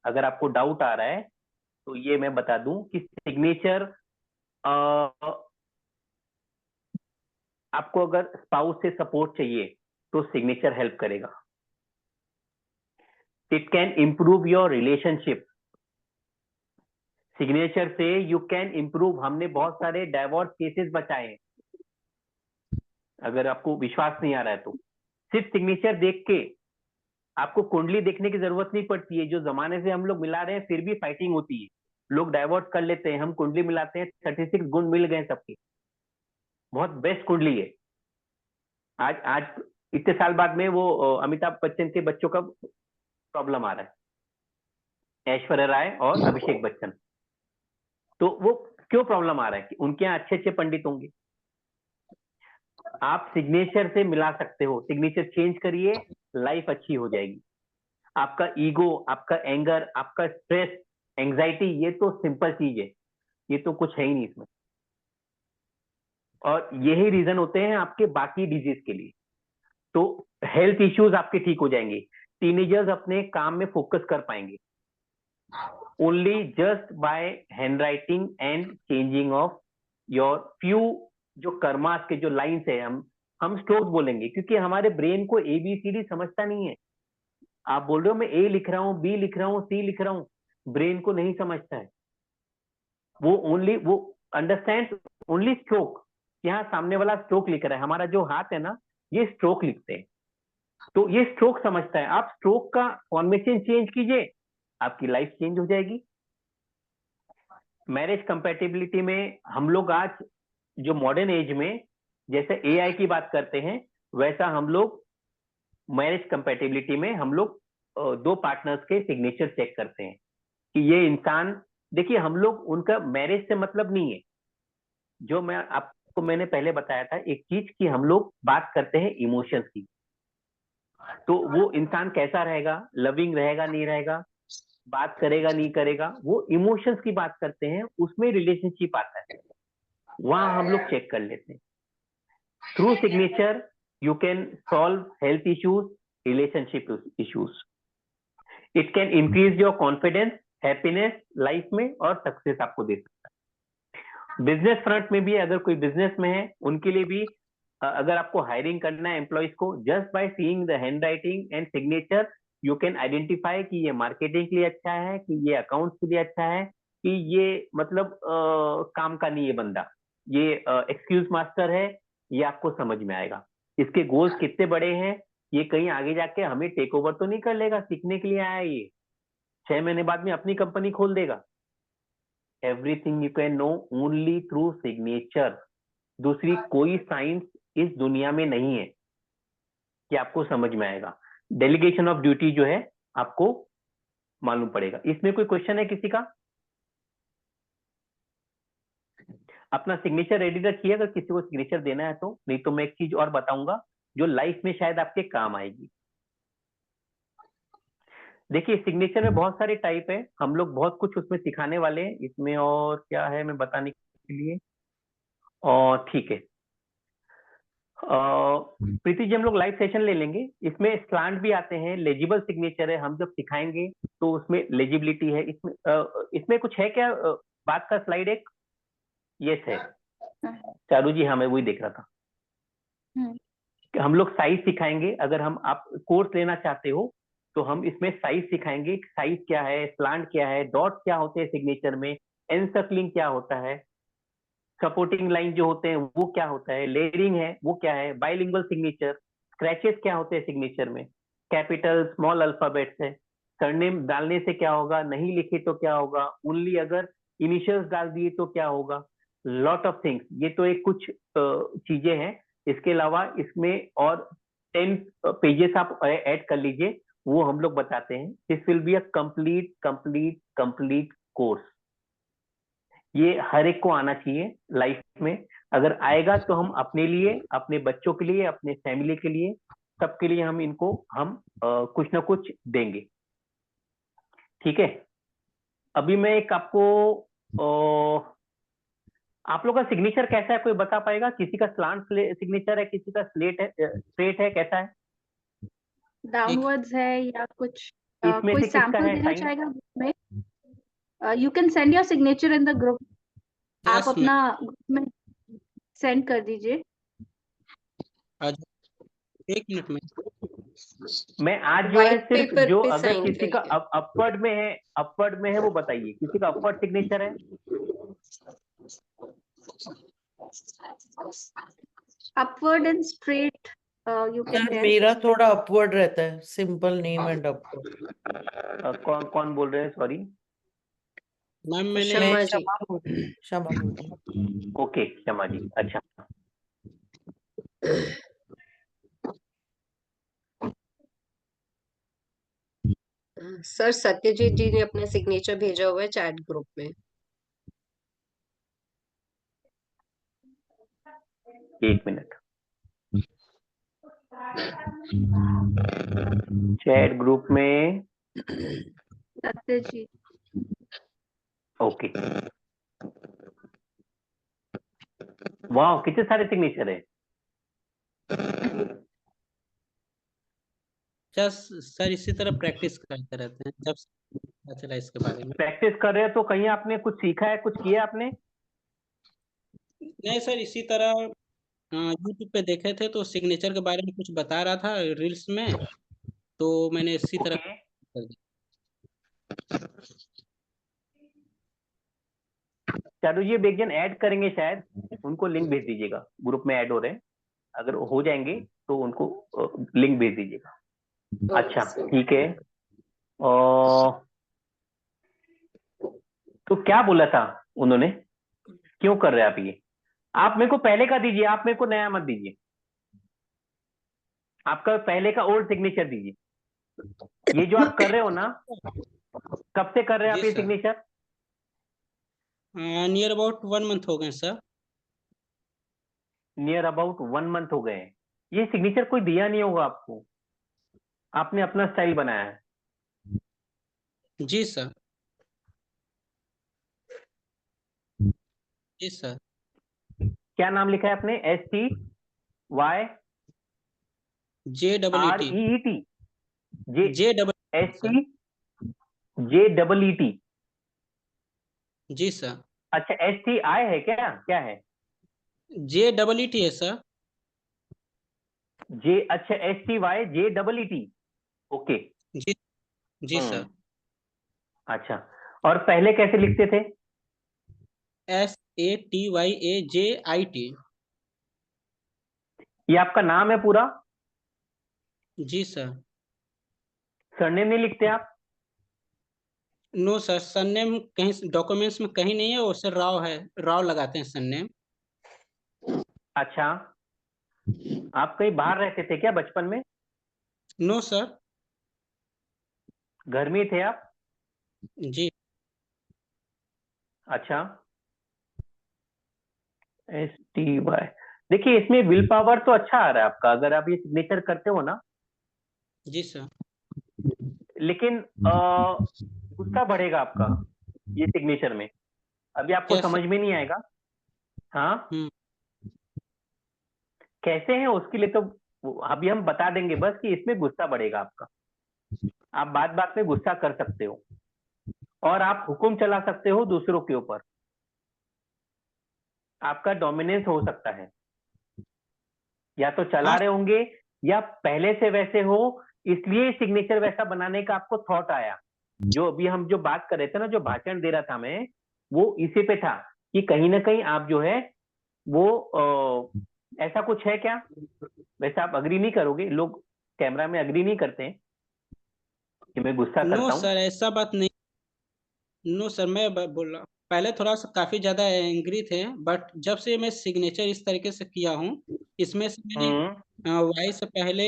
अगर आपको डाउट आ रहा है तो ये मैं बता दूं कि सिग्नेचर, आपको अगर स्पाउस से सपोर्ट चाहिए तो सिग्नेचर हेल्प करेगा। It can improve your relationship. Signature से यू कैन इंप्रूव। हमने बहुत सारे डाइवोर्स केसेस बचाए हैं। अगर आपको विश्वास नहीं आ रहा है तो सिर्फ सिग्नेचर देख के, आपको कुंडली देखने की जरूरत नहीं पड़ती है। जो जमाने से हम लोग मिला रहे हैं फिर भी फाइटिंग होती है, लोग डाइवोर्स कर लेते हैं, हम कुंडली मिलाते हैं, 36 गुण मिल गए सबके, बहुत बेस्ट कुंडली है। आज आज इतने साल बाद में वो अमिताभ बच्चन के बच्चों का प्रॉब्लम आ रहा है, ऐश्वर्या राय और अभिषेक बच्चन। तो वो क्यों प्रॉब्लम आ रहा है कि उनके यहाँ अच्छे अच्छे पंडित होंगे। आप सिग्नेचर से मिला सकते हो, सिग्नेचर चेंज करिए, लाइफ अच्छी हो जाएगी। आपका ईगो, आपका एंगर, आपका स्ट्रेस, एंजाइटी, ये तो सिंपल चीज है, ये तो कुछ है ही नहीं इसमें। और यही रीजन होते हैं आपके बाकी डिजीज के लिए। तो हेल्थ इश्यूज आपके ठीक हो जाएंगे। टीनेजर्स अपने काम में फोकस कर पाएंगे only just by hand writing and changing of your few जो कर्मास के जो लाइन्स है, हम स्ट्रोक्स बोलेंगे, क्योंकि हमारे ब्रेन को ABCD समझता नहीं है। आप बोल रहे हो मैं A लिख रहा हूँ, B लिख रहा हूँ, C लिख रहा हूँ, ब्रेन को नहीं समझता है। वो अंडरस्टैंड ओनली स्ट्रोक। यहाँ सामने वाला स्ट्रोक लिख रहा है, हमारा जो हाथ है ना ये स्ट्रोक लिखते हैं, तो ये स्ट्रोक समझता है। आप स्ट्रोक का फॉर्मेशन चेंज कीजिए, आपकी लाइफ चेंज हो जाएगी। मैरिज कंपैटिबिलिटी में हम लोग आज जो मॉडर्न एज में जैसे AI की बात करते हैं, वैसा हम लोग मैरिज कंपैटिबिलिटी में हम लोग 2 पार्टनर्स के सिग्नेचर चेक करते हैं कि ये इंसान, देखिए हम लोग उनका मैरिज से मतलब नहीं है। जो मैंने पहले बताया था एक चीज कि हम लोग बात करते हैं इमोशंस की। तो वो इंसान कैसा रहेगा, लविंग रहेगा नहीं रहेगा, बात करेगा नहीं करेगा, वो इमोशंस की बात करते हैं, उसमें रिलेशनशिप आता है, वहां हम लोग चेक कर लेते हैं। Through signature you can solve health issues, relationship issues. It can increase your confidence, happiness life में, और सक्सेस आपको दे सकता है। बिजनेस फ्रंट में भी अगर कोई बिजनेस में है उनके लिए भी, अगर आपको हायरिंग करना है एम्प्लॉयज को, just by seeing the hand writing and signature you can identify कि ये मार्केटिंग के लिए अच्छा है, कि ये अकाउंट्स के लिए अच्छा है, कि ये मतलब काम का नहीं, ये बंदा ये एक्सक्यूज मास्टर है, ये आपको समझ में आएगा। इसके गोल्स कितने बड़े हैं, ये कहीं आगे जाके हमें टेक ओवर तो नहीं कर लेगा, सीखने के लिए आया है ये, 6 महीने बाद में अपनी कंपनी खोल देगा। Everything you can know only through signature. दूसरी कोई साइंस इस दुनिया में नहीं है कि आपको समझ में आएगा। डेलीगेशन ऑफ ड्यूटी जो है आपको मालूम पड़ेगा। इसमें कोई क्वेश्चन है किसी का? अपना सिग्नेचर रेडी रखिए अगर किसी को सिग्नेचर देना है तो, नहीं तो मैं एक चीज और बताऊंगा जो लाइफ में शायद आपके काम आएगी। देखिए सिग्नेचर में बहुत सारे टाइप है, हम लोग बहुत कुछ उसमें सिखाने वाले हैं इसमें, और क्या है मैं बताने के लिए। और ठीक है प्रीति जी, हम लोग लाइव सेशन ले लेंगे। इसमें स्लांट भी आते हैं, लेजिबल सिग्नेचर है, हम जब सिखाएंगे तो उसमें लेजिबिलिटी है। इसमें कुछ है क्या बात का स्लाइड एक? यस है चारू जी, हाँ मैं वही देख रहा था। कि हम लोग साइज सिखाएंगे, अगर हम आप कोर्स लेना चाहते हो तो हम इसमें साइज सिखाएंगे। साइज क्या है, स्लांट क्या है, डॉट क्या होते हैं सिग्नेचर में, एनसर्कलिंग क्या होता है, सपोर्टिंग लाइन जो होते हैं वो क्या होता है, लेयरिंग है वो क्या है, बाइलिंगुअल सिग्नेचर, स्क्रैचेस क्या होते हैं सिग्नेचर में, कैपिटल स्मॉल अल्फाबेट्स है, सरनेम डालने से क्या होगा, नहीं लिखे तो क्या होगा, ओनली अगर इनिशियल्स डाल दिए तो क्या होगा, लॉट ऑफ थिंग्स। ये तो एक कुछ चीजें हैं। इसके अलावा इसमें और 10 पेजेस आप ऐड कर लीजिए, वो हम लोग बताते हैं। This will be a complete course. ये हर एक को आना चाहिए लाइफ में। अगर आएगा तो हम अपने लिए, अपने बच्चों के लिए, अपने फैमिली के लिए, सबके लिए हम इनको कुछ ना कुछ देंगे। ठीक है, अभी मैं एक आपको आप लोग का सिग्नेचर कैसा है कोई बता पाएगा? किसी का स्लांट सिग्नेचर है, किसी का स्ट्रेट है, कैसा है? डाउनवर्ड्स है या कुछ इसमें कोई से किसका सैंपल है देना साइन? चाहेगा ग्रुप में? You can send your signature in the group. आप यस मैम, अपना ग्रुप में सेंड कर दीजिए। आज 1 मिनट में। मैं आज जो है व्हाइट सिर्फ पेपर जो पे अगर साइन किसी का करिए। अपवर्ड में है वो बताइए, किसी का अपवर्ड सिग्नेचर है? Upward and straight you can यार टेल। मेरा थोड़ा अपवर्ड रहता है, सिंपल नेम एंड अपवर्ड। कौन कौन बोल रहे हैं? सॉरी। मैम मैंने मैं शर्मा जी। क्षमा बोल रही हूँ। ओके क्षमा जी, अच्छा। सर सत्यजीत जी ने अपना सिग्नेचर भेजा हुआ है चैट ग्रुप में। एक मिनट, चैट ग्रुप में। सत्यजीत। ओके, वाह कितने सारे सिग्नेचर है। जस्ट सर इसी तरह प्रैक्टिस करते रहते हैं, जब से पता चला इसके बारे में। प्रैक्टिस कर रहे हो तो कहीं आपने कुछ सीखा है, कुछ किया आपने? नहीं सर, इसी तरह यूट्यूब पे देखे थे तो सिग्नेचर के बारे में कुछ बता रहा था रील्स में, तो मैंने इसी तरह ओके, कर दिया। चारू ये बेगजन ऐड करेंगे शायद, उनको लिंक भेज दीजिएगा। ग्रुप में ऐड हो रहे हैं, अगर हो जाएंगे तो उनको लिंक भेज दीजिएगा। अच्छा ठीक है। तो क्या बोला था उन्होंने, क्यों कर रहे हैं आप ये? आप मेरे को पहले का दीजिए, आप मेरे को नया मत दीजिए। आपका पहले का ओल्ड सिग्नेचर दीजिए। ये जो आप कर रहे हो ना, कब से कर रहे हैं आप जी ये sir, signature? Near about 1 month हो गए सर। नियर अबाउट 1 मंथ हो गए हैं। ये सिग्नेचर कोई दिया नहीं होगा आपको, आपने अपना स्टाइल बनाया है। जी सर, जी सर। क्या नाम लिखा है आपने? STYREET? JEET STJEET? जी सर, अच्छा STI है क्या, क्या है? JEET है सर। अच्छा STYJEET, ओके। जी जी सर। अच्छा, और पहले कैसे लिखते थे? SATYAJIT। ये आपका नाम है पूरा? जी सर। सरनेम नहीं लिखते आप? नो सर, सरनेम कहीं डॉक्यूमेंट्स में कहीं नहीं है, वो सर राव है, राव लगाते हैं सरनेम। अच्छा, आप कहीं बाहर रहते थे क्या बचपन में? No sir. घर में ही थे आप? जी। अच्छा, STY। देखिए, इसमें विल पावर तो अच्छा आ रहा है आपका, अगर आप ये सिग्नेचर करते हो ना। जी सर। लेकिन गुस्सा बढ़ेगा आपका ये सिग्नेचर में, अभी आपको कैसे? समझ में नहीं आएगा। हाँ, हम्म। कैसे हैं उसके लिए तो अभी हम बता देंगे, बस कि इसमें गुस्सा बढ़ेगा आपका। आप बात बात में गुस्सा कर सकते हो और आप हुक्म चला सकते हो दूसरों के ऊपर। आपका डोमिनेंस हो सकता है, या तो चला हाँ। रहे होंगे या पहले से वैसे हो, इसलिए सिग्नेचर वैसा बनाने का आपको थॉट आया। जो अभी हम जो बात कर रहे थे ना, जो भाषण दे रहा था मैं, वो इसी पे था कि कहीं ना कहीं आप जो है वो ऐसा कुछ है क्या? वैसे आप अग्री नहीं करोगे, लोग कैमरा में अग्री नहीं करते हैं कि मैं गुस्सा नो करता हूं। सर, ऐसा बात नहीं। नो सर, मैं बोल रहा पहले थोड़ा सा काफी ज्यादा एंग्री थे, बट जब से मैं सिग्नेचर इस तरीके से किया हूँ, इसमें से हम्म। मैंने वाई से पहले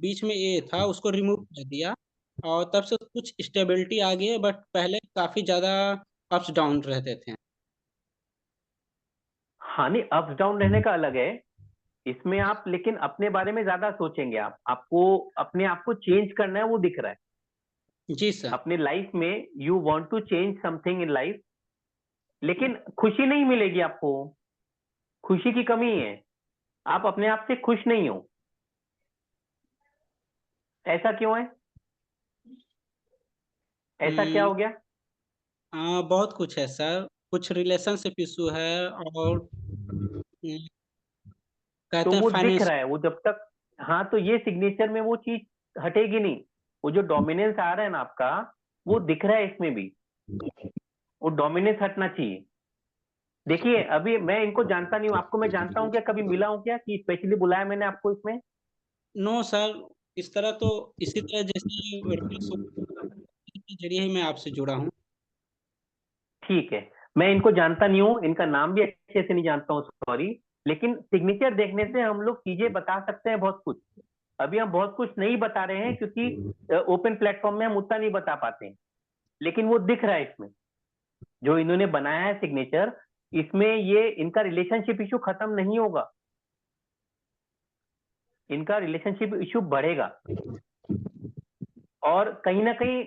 बीच में ए था उसको रिमूव कर दिया, और तब से कुछ स्टेबिलिटी आ गई है, बट पहले काफी ज्यादा अप्स डाउन रहते थे। हाँ, नहीं, अप्स डाउन रहने का अलग है। इसमें आप लेकिन अपने बारे में ज्यादा सोचेंगे, आपको अपने आप को चेंज करना है, वो दिख रहा है जी सर। अपने लाइफ में। You want to change something in life, लेकिन खुशी नहीं मिलेगी आपको, खुशी की कमी है, आप अपने आप से खुश नहीं हो। ऐसा क्यों है? ऐसा क्या हो गया? बहुत कुछ है सर, कुछ रिलेशनशिप इशू है, और तो कहते हैं वो दिख फाइनेंस। रहा है, वो जब तक, हाँ, तो ये सिग्नेचर में वो चीज हटेगी नहीं। वो जो डोमिनेंस आ रहा है ना आपका, वो दिख रहा है इसमें भी, वो डोमिनेंस हटना चाहिए। देखिए, अभी मैं इनको जानता नहीं हूँ, आपको मैं जानता हूँ क्या? कभी मिला हूँ क्या कि स्पेशली बुलाया मैंने आपको इसमें? नो सर, इस तरह तो इसी तरह जैसे रील्स के जरिए ही मैं आपसे जुड़ा हूँ। ठीक है, मैं इनको जानता नहीं हूँ, इनका नाम भी अच्छे से नहीं जानता हूँ, सॉरी। लेकिन सिग्नेचर देखने से हम लोग चीजें बता सकते हैं बहुत कुछ। अभी हम बहुत कुछ नहीं बता रहे हैं क्योंकि ओपन प्लेटफॉर्म में हम उतना नहीं बता पाते हैं, लेकिन वो दिख रहा है इसमें जो इन्होंने बनाया है सिग्नेचर। इसमें ये इनका रिलेशनशिप इशू खत्म नहीं होगा, इनका रिलेशनशिप इशू बढ़ेगा, और कहीं ना कहीं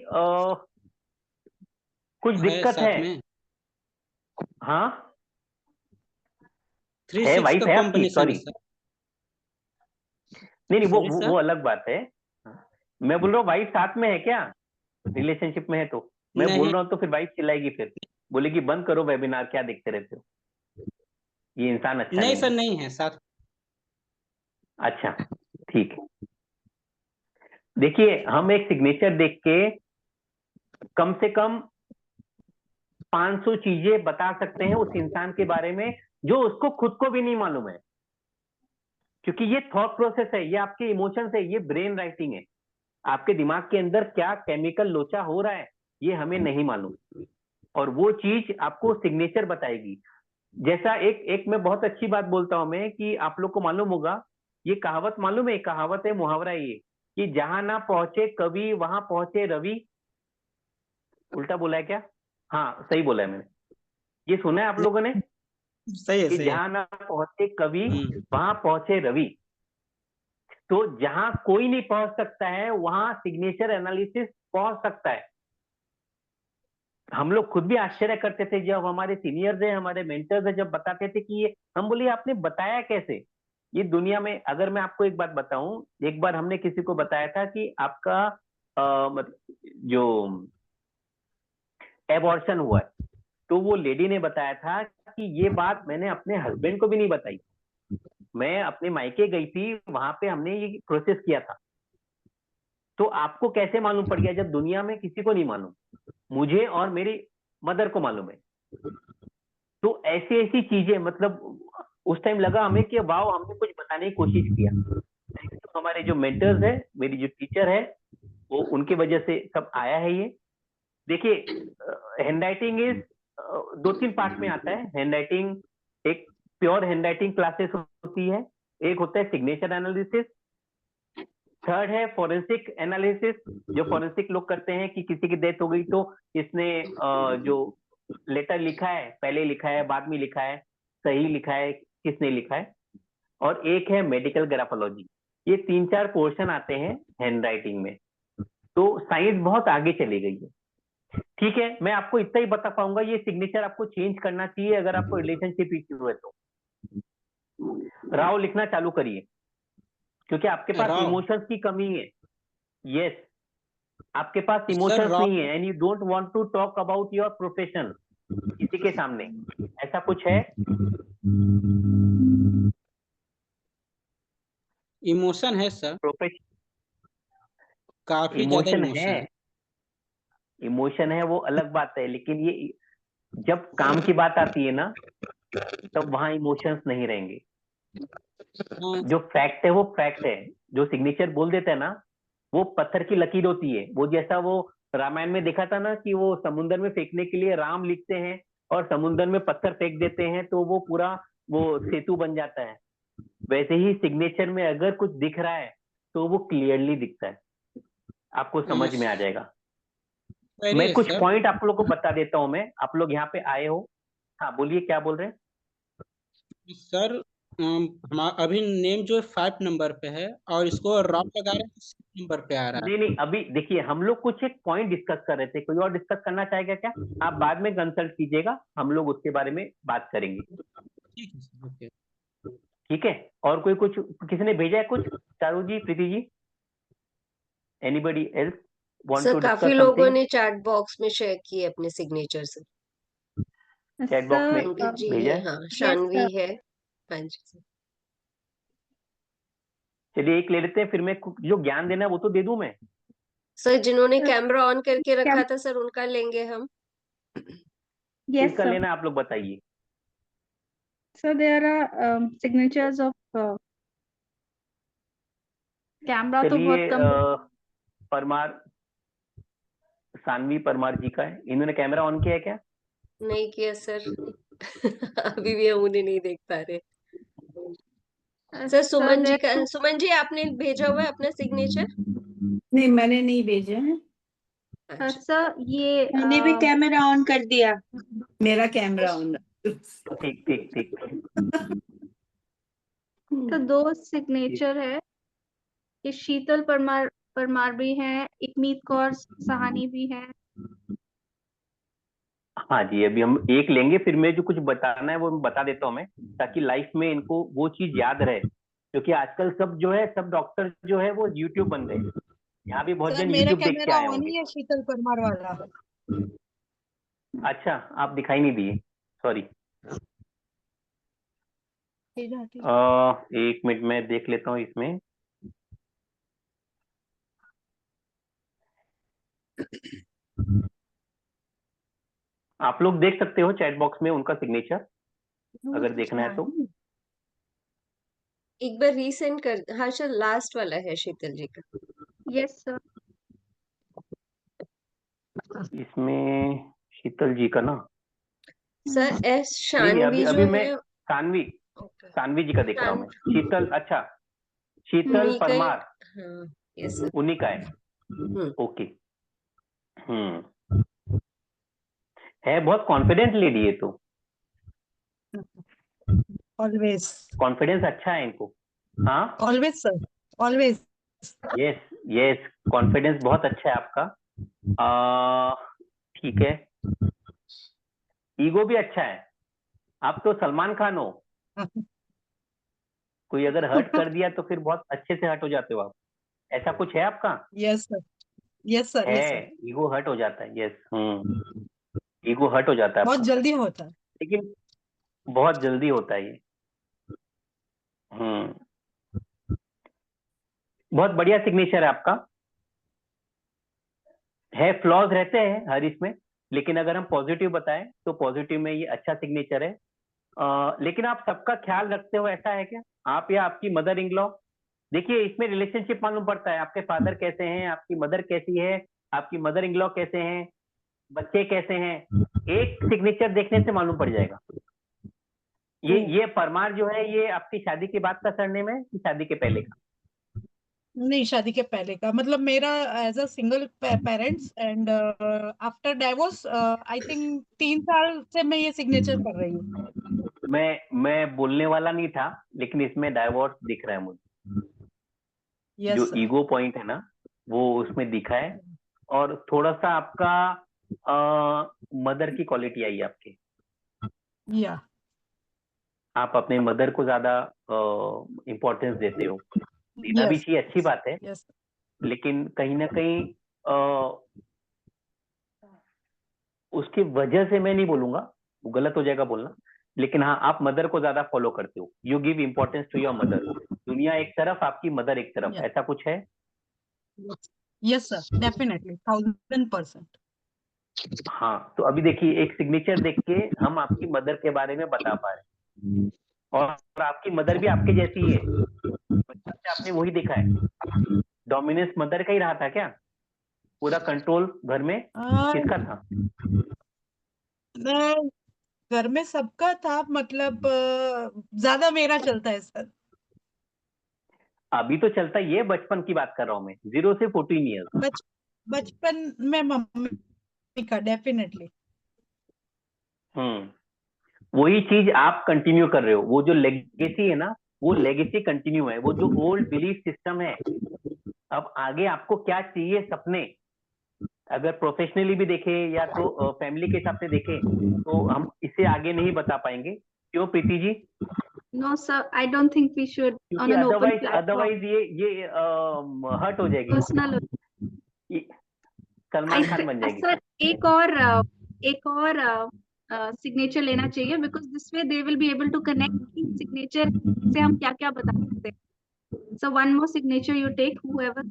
कुछ है दिक्कत है। साथ में हाँ, थ्री है, सिक्स का वाइफ है आपकी, कॉम्बिनेशन है सॉरी। सर। नहीं नहीं, सॉरी वो सर। अलग बात है। मैं बोल रहा हूँ वाइफ साथ में है क्या? रिलेशनशिप में है तो मैं बोल नहीं रहा हूँ, तो फिर वाइफ चिल्लाएगी, फिर बोलेगी बंद करो वेबिनार, क्या देखते रहते हो, ये इंसान अच्छा नहीं नहीं सर, है। नहीं है साथ। अच्छा, ठीक है। देखिए, हम एक सिग्नेचर देख के कम से कम 500 चीजें बता सकते हैं उस इंसान के बारे में जो उसको खुद को भी नहीं मालूम है, क्योंकि ये थॉट प्रोसेस है, ये आपके इमोशंस है, ये ब्रेन राइटिंग है। आपके दिमाग के अंदर क्या केमिकल लोचा हो रहा है, ये हमें नहीं मालूम, और वो चीज आपको सिग्नेचर बताएगी। जैसा एक एक मैं बहुत अच्छी बात बोलता हूं मैं, कि आप लोग को मालूम होगा, ये कहावत मालूम है, कहावत है, मुहावरा है ये, कि जहां ना पहुंचे कवि वहां पहुंचे रवि। उल्टा बोला है क्या? हाँ, सही बोला है मैंने। ये सुना है आप लोगों ने, सही है, कि सही है। जहां ना पहुंचे कवि हम्म। वहां पहुंचे रवि। तो जहां कोई नहीं पहुंच सकता है वहां सिग्नेचर एनालिसिस पहुंच सकता है। हम लोग खुद भी आश्चर्य करते थे जब हमारे सीनियर्स है, हमारे मेंटर्स है, जब बताते थे कि ये, हम बोले आपने बताया कैसे? ये दुनिया में, अगर मैं आपको एक बात बताऊं, एक बार हमने किसी को बताया था कि आपका मतलब जो एबॉर्शन हुआ है, तो वो लेडी ने बताया था कि ये बात मैंने अपने हस्बैंड को भी नहीं बताई। मैं अपने मायके गई थी, वहां पे हमने ये प्रोसेस किया था। तो आपको कैसे मालूम पड़ गया जब दुनिया में किसी को नहीं मालूम? मुझे और मेरी मदर को मालूम है। तो ऐसी ऐसी चीजें, मतलब उस टाइम लगा हमें कि वाह, हमने कुछ बताने की कोशिश किया। तो हमारे जो मेंटर्स है, मेरी जो टीचर है, वो उनके वजह से सब आया है ये। देखिए, हैंड राइटिंग इज 2-3 पार्ट में आता है। हैंड राइटिंग, एक प्योर हैंड राइटिंग क्लासेस होती है, एक होता है सिग्नेचर एनालिसिस, थर्ड है फॉरेंसिक एनालिसिस, जो फॉरेंसिक लोग करते हैं कि किसी की डेथ हो गई तो इसने जो लेटर लिखा है, पहले लिखा है, बाद में लिखा है, सही लिखा है, किसने लिखा है। और एक है मेडिकल ग्राफोलॉजी। ये 3-4 पोर्शन आते हैं हैंड राइटिंग में। तो साइंस बहुत आगे चली गई है। ठीक है, मैं आपको इतना ही बता पाऊंगा, ये सिग्नेचर आपको चेंज करना चाहिए अगर आपको रिलेशनशिप इश्यू है तो। राव लिखना चालू करिए, क्योंकि आपके पास राव इमोशंस की कमी है। यस, आपके पास सर इमोशंस राव नहीं है, and you don't want to talk about your profession किसी के सामने। ऐसा कुछ है? इमोशन है सर, प्रोफेशन, काफी ज्यादा इमोशन इमोशन है, है। इमोशन है, वो अलग बात है। लेकिन ये जब काम की बात आती है ना, तब वहां इमोशंस नहीं रहेंगे। हाँ, जो फैक्ट है वो फैक्ट है। जो सिग्नेचर बोल देता है ना, वो पत्थर की लकीर होती है। वो जैसा वो रामायण में देखा था ना, कि वो समुद्र में फेंकने के लिए राम लिखते हैं और समुद्र में पत्थर फेंक देते हैं तो वो पूरा वो सेतु बन जाता है। वैसे ही सिग्नेचर में अगर कुछ दिख रहा है तो वो क्लियरली दिखता है, आपको समझ में आ जाएगा। क्वेरी मैं है कुछ सर। पॉइंट आप लोगों को बता देता हूं। मैं, आप लोग यहाँ पे आए हो। हाँ बोलिए, क्या बोल रहे हैं? सर हमारा अभी नेम जो है 5 नंबर पे है और इसको राव लगा रहे हैं तो 6 नंबर पे आ रहा नहीं नहीं, अभी देखिए, हम लोग कुछ एक पॉइंट डिस्कस कर रहे थे। कोई और डिस्कस करना चाहेगा क्या? आप बाद में कंसल्ट कीजिएगा, हम लोग उसके बारे में बात करेंगे। है। ठीक है सर, ओके। ठीक है? और कोई कुछ, किसी ने भेजा है कुछ? Charu ji, Preeti ji, anybody else want sir to काफी डिस्कस लोगों समथिंग? ने चैट बॉक्स में शेयर किए अपने सिग्नेचर से। चैट बॉक्स में अंकित जी भेजा है, है? हाँ, यस शानवी सर। है। हाँ जी सर। चलिए एक ले लेते हैं, फिर मैं जो ज्ञान देना है वो तो दे दूं मैं। सर जिन्होंने कैमरा ऑन करके रखा था सर, उनका लेंगे हम। यस किसका सर। लेना है आप लोग बताइए। So there are signatures of camera तो बहुत चलिए कम। परमार, सानवी परमार जी का है। इन्होंने कैमरा ऑन किया है क्या? नहीं किया सर। अभी भी हम उन्हें नहीं देख पा रहे। सर सर सुमन जी का, देयर सुमन जी आपने भेजा हुआ है अपना सिग्नेचर? नहीं, मैंने नहीं भेजे हैं। अच्छा। सर ये मैंने भी कैमरा ऑन कर दिया। मेरा कैमरा ऑन। ठीक ठीक ठीक। तो 2 सिग्नेचर है। ये शीतल परमार परमार भी है, इकमीत कौर सहानी भी है। हाँ जी, अभी हम एक लेंगे, फिर मैं जो कुछ बताना है वो मैं बता देता हूँ मैं, ताकि लाइफ में इनको वो चीज याद रहे। क्योंकि आजकल सब जो है, सब डॉक्टर जो है वो यूट्यूब बन गए। यहाँ भी बहुत सर जन मेरा यूट्यूब देख के कैमरा आए ऑन होंगे। ही है, शीतल परमार वाला। अच्छा, आप दिखाई नहीं दिए, सॉरी। एक मिनट में देख लेता हूँ इसमें। आप लोग देख सकते हो चैट बॉक्स में उनका सिग्नेचर, अगर देखना है तो। एक बार रीसेंड कर, हाँ सर लास्ट वाला है शीतल जी का। Yes sir. इसमें शीतल जी का ना, सर एस नहीं नहीं, अभी शानवी अभी जो मैं है। सानवी, ओके। सानवी जी का देख रहा हूँ मैं। शीतल, अच्छा, शीतल उन्हीं का ही। परमार हाँ यस सर। उन्हीं का है। हम्म। ओके। है बहुत कॉन्फिडेंट लेडी है तो। ऑलवेज। कॉन्फिडेंस अच्छा है इनको। हाँ, always sir, always. Yes yes, confidence बहुत अच्छा है आपका। ठीक है, ईगो भी अच्छा है। आप तो सलमान खान हो, कोई अगर हर्ट कर दिया तो फिर बहुत अच्छे से हर्ट हो जाते हो आप। ऐसा कुछ है आपका? Yes sir, yes sir, yes sir. है, ईगो हर्ट हो जाता है। यस, ईगो हर्ट हो जाता है बहुत आपका, जल्दी होता है। लेकिन बहुत जल्दी होता है ये। बहुत बढ़िया सिग्नेचर है आपका। है, फ्लॉज रहते हैं हर इसमें, लेकिन अगर हम पॉजिटिव बताएं तो पॉजिटिव में ये अच्छा सिग्नेचर है। लेकिन आप सबका ख्याल रखते हो, ऐसा है क्या? आप या आपकी मदर इन लॉ? देखिए इसमें रिलेशनशिप मालूम पड़ता है, आपके फादर कैसे हैं, आपकी मदर कैसी है, आपकी मदर इन लॉ कैसे हैं, बच्चे कैसे हैं, एक सिग्नेचर देखने से मालूम पड़ जाएगा। ये परमार जो है ये आपकी शादी के बाद का सरनेम है कि शादी के पहले का? नहीं, शादी के पहले का, मतलब मेरा as a single parents and after divorce I think 3 साल से मैं ये सिग्नेचर कर रही हूँ। मैं बोलने वाला नहीं था, लेकिन इसमें डाइवोर्स दिख रहा है मुझे। यस जो सर। ईगो पॉइंट है ना वो उसमें दिखा है, और थोड़ा सा आपका मदर की क्वालिटी आई है आपके। या आप अपने मदर को ज्यादा इम्पोर्टेंस देते हो, देना भी यस चाहिए, अच्छी बात है, यस लेकिन कहीं ना कहीं उसकी वजह से मैं नहीं बोलूंगा, वो गलत हो जाएगा बोलना, लेकिन हाँ आप मदर को ज्यादा फॉलो करते हो, you give importance to your mother. दुनिया एक तरफ, आपकी मदर एक तरफ, Yeah. ऐसा कुछ है? Yes sir, definitely 1000%। हाँ, तो अभी देखिए एक सिग्नेचर देख के हम आपकी मदर के बारे में बता पा रहे हैं, और आपकी मदर भी आपके जैसी ही है, बचपन से आपने वही देखा है। डोमिनेंस मदर का ही रहा था क्या? पूरा कंट्रोल घर में किसका था? घर में सबका था, मतलब ज्यादा मेरा चलता है सर। अभी तो चलता ही है, बचपन की बात कर रहा हूँ मैं, 0 से 14 ईयर्स। बचपन में मम्मी का डेफिनेटली। वही चीज आप कंटिन्यू कर रहे हो, वो जो लेगेसी है ना वो लेगेसी कंटिन्यू है, वो जो ओल्ड बिलीफ सिस्टम है। अब आगे आपको क्या चाहिए सपने, अगर प्रोफेशनली भी देखें या तो फैमिली के हिसाब से देखें, तो हम इसे आगे नहीं बता पाएंगे। क्यों Preeti ji? No, sir, I don't think we should क्योंकि on an open platform. Otherwise ये हर्ट हो जाएगी, Personal. सलमान खान बन जाएगी। सर एक और सिग्नेचर लेना चाहिए, because this way they will be able to connect signature से हम क्या क्या बता सकते हैं। So one more signature you take, whoever.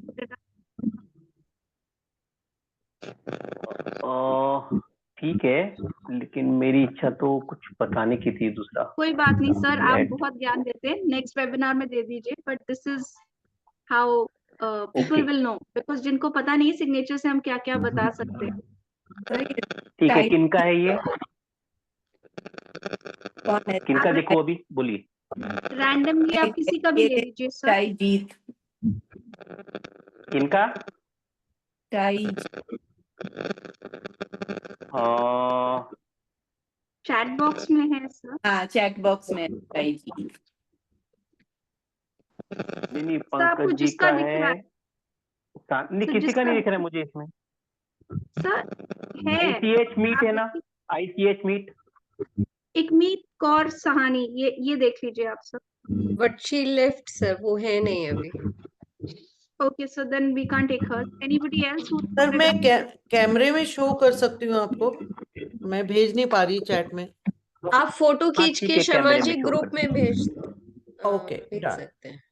ठीक है, लेकिन मेरी इच्छा तो कुछ बताने की थी दूसरा। कोई बात नहीं सर, आप That- बहुत ज्ञान देते हैं, नेक्स्ट वेबिनार में दे दीजिए, but this is how people will know, because जिनको पता नहीं सिग्नेचर से हम क्या क्या बता सकते हैं। ठीक है, किनका है ये? कौन है? किनका देखो अभी, बोलिए। रैंडमली आप किसी का भी ले लीजिए सर। टाई जीत। किनका? टाई चैट बॉक्स में है सर। हाँ, चैट बॉक्स में टाई जीत। नहीं, सर आपको पंकज जी जिसका का दिख रहा है। है नहीं, तो किसी का जिसका नहीं दिख रहा है मुझे इसमें। सर है, ICH मीट है ना, ICH मीट। एक मीत कौर सहानी, ये देख लीजिए आप sir. But she left sir, वो है नहीं अभी। Okay so then we can't take her. Anybody else who? Sir मैं कैमरे में शो कर सकती हूँ आपको, मैं भेज नहीं पा रही चैट में। आप फोटो हाँ, खींच ठीक के है, कैमरे में सामाजिक show ग्रुप कर में भेज ओके, भेज डन। सकते हैं।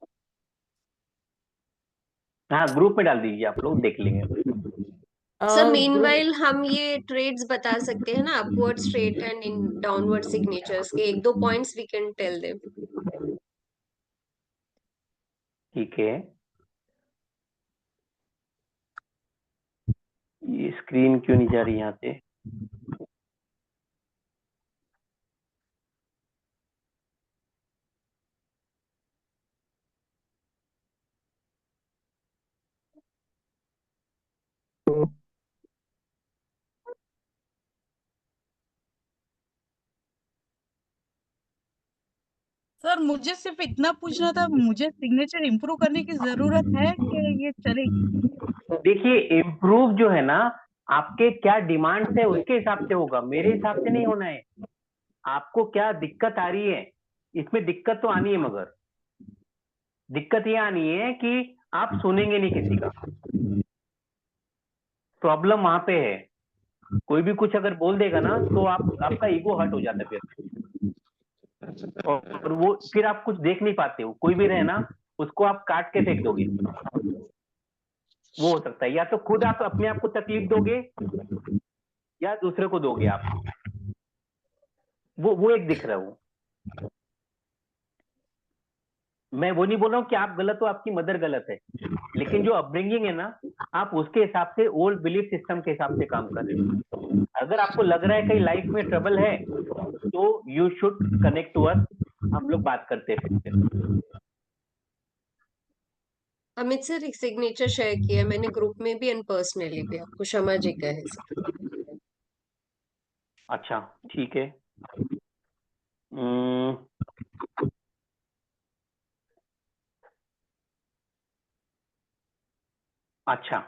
हाँ, ग्रुप में डाल दीजिए, आप लोग देख लेंगे। सर ग्रुप मीनवाइल हम ये ट्रेड्स बता सकते हैं ना, upward straight and in downward signatures के 1-2 points we can tell them. ठीक है, ये स्क्रीन क्यों नहीं जा रही यहाँ से? सर मुझे सिर्फ इतना पूछना था, मुझे सिग्नेचर इम्प्रूव करने की जरूरत है कि ये चलेगी? देखिए, इम्प्रूव जो है ना, आपके क्या डिमांड है उसके हिसाब से होगा, मेरे हिसाब से नहीं होना है। आपको क्या दिक्कत आ रही है, इसमें दिक्कत तो आनी है, मगर दिक्कत ये आनी है कि आप सुनेंगे नहीं किसी का। प्रॉब्लम वहां पे है, कोई भी कुछ अगर बोल देगा ना तो आपका ईगो हर्ट हो जाता है फिर, और वो फिर आप कुछ देख नहीं पाते हो। कोई भी रहे ना, उसको आप काट के फेंक दोगे। वो हो सकता है, या तो खुद आप अपने आप को तकलीफ दोगे, या दूसरे को दोगे आप, वो एक दिख रहा है वो। मैं वो नहीं बोल रहा हूँ कि आप गलत हो, आपकी मदर गलत है, लेकिन जो अपब्रिंगिंग है ना, आप उसके हिसाब से, ओल्ड बिलीफ सिस्टम के हिसाब से काम कर रहे हो। अगर आपको लग रहा है कहीं लाइफ में ट्रबल है, तो you should connect to us, हम लोग बात करते हैं फिर। अमित सर, एक सिग्नेचर शेयर किया है मैंने ग्रुप में भी एंड पर्सनली भी, आपको शमा जी का है सर। अच्छा ठीक है। हम्म, अच्छा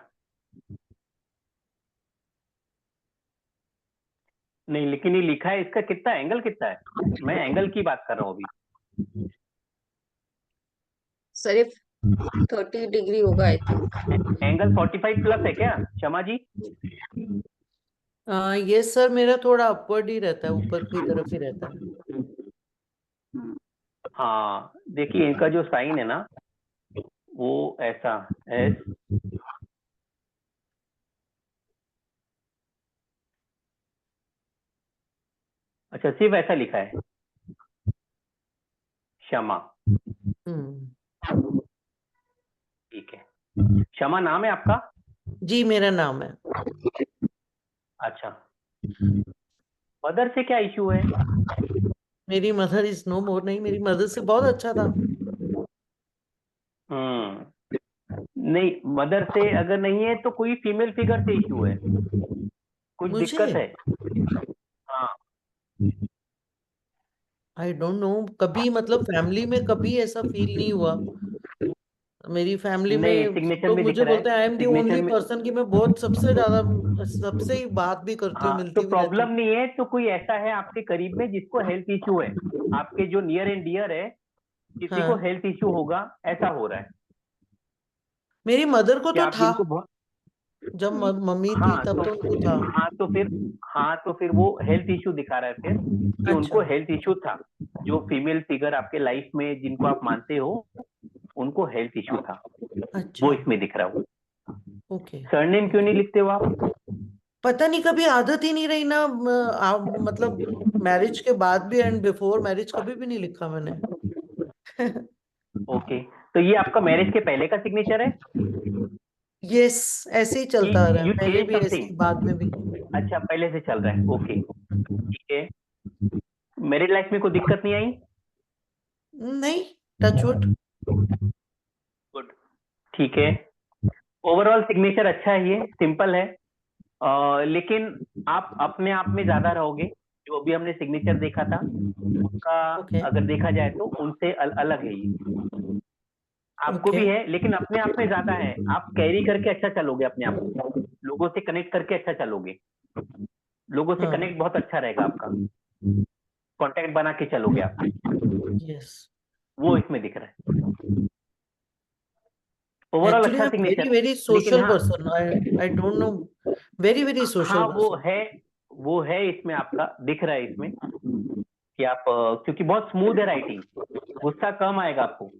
नहीं, लेकिन ये लिखा है, इसका कितना एंगल कितना है? मैं एंगल की बात कर रहा हूँ अभी। सर ये 30 डिग्री होगा आई थिंक। एंगल 45 प्लस है क्या शमा जी? ये सर मेरा थोड़ा अपवर्ड ही रहता है, ऊपर की तरफ ही रहता है। हाँ देखिए, इनका जो साइन है ना, वो ऐसा है। अच्छा, सिर्फ ऐसा लिखा है क्षमा, ठीक है। क्षमा नाम है आपका? जी मेरा नाम है। अच्छा, मदर से क्या इश्यू है? मेरी मदर इज नो मोर, नहीं मेरी मदर से बहुत अच्छा था। नहीं, मदर से अगर नहीं है तो कोई फीमेल फिगर से इश्यू है, कुछ मुझे दिक्कत है। हाँ आई डोंट नो, कभी मतलब फैमिली में कभी ऐसा फील नहीं हुआ। मेरी फैमिली नहीं, में सब सिग्नेचर लोग में दिख मुझे रहा बोलते है, हैं I am the signature only में। पर्सन कि मैं बहुत सबसे ज्यादा सबसे ही बात भी करती हूँ, हाँ, मिलती तो भी रहती प्रॉब्लम हूँ। नहीं है तो कोई ऐसा है आपके करीब में जिसको हेल्थ इश्यू है, आपके जो नियर एंड डियर है, किसी को हाँ हेल्थ इश्यू होगा, ऐसा हो रहा है मेरी मदर को कि तो आप था, जिनको बहुत। जब मम्मी थी हाँ तब तो तो उनको था। हाँ तो फिर वो हेल्थ इश्यू दिखा रहा है फिर, कि उनको अच्छा हेल्थ इश्यू था। जो फीमेल फिगर आपके लाइफ में जिनको आप मानते हो, उनको हेल्थ इश्यू था, वो अच्छा इसमें दिख रहा है। ओके। सरनेम क्यों नहीं लिखते हो आप? पता नहीं, कभी आदत ही नहीं रही ना। मतलब मैरिज के बाद भी एंड बिफोर मैरिज कभी भी नहीं लिखा मैंने। ओके, तो ये आपका मैरिज के पहले का सिग्नेचर है यस, ऐसे ही कि चलता आ रहा है, यू पहले चेंज भी ऐसे ही, समथिंग? बाद में भी। अच्छा, पहले से चल रहा है, ओके ठीक है। मैरिड लाइफ में कोई दिक्कत नहीं आई? नहीं, टचवुड। गुड, ठीक है। ओवरऑल सिग्नेचर अच्छा है, ये सिंपल है। लेकिन आप अपने आप में ज्यादा रहोगे, जो अभी हमने सिग्नेचर देखा था उसका, ओके अगर देखा जाए तो उनसे अलग है ये। आपको ओके भी है, लेकिन अपने आप में ज्यादा है। आप कैरी करके अच्छा चलोगे अपने आप को, लोगों से कनेक्ट करके अच्छा चलोगे, लोगों से हाँ कनेक्ट बहुत अच्छा रहेगा आपका, कांटेक्ट बना के चलोगे आप, यस। वो इसमें दिख रहा है। ओवरऑल एक्चुअली अच्छा I am very signature, very लेकिन सोशल हाँ, person, I don't know, very very social हाँ पर्सन। वो है इसमें आपका दिख रहा है इसमें, कि आप क्योंकि बहुत स्मूथ है राइटिंग, गुस्सा कम आएगा आपको,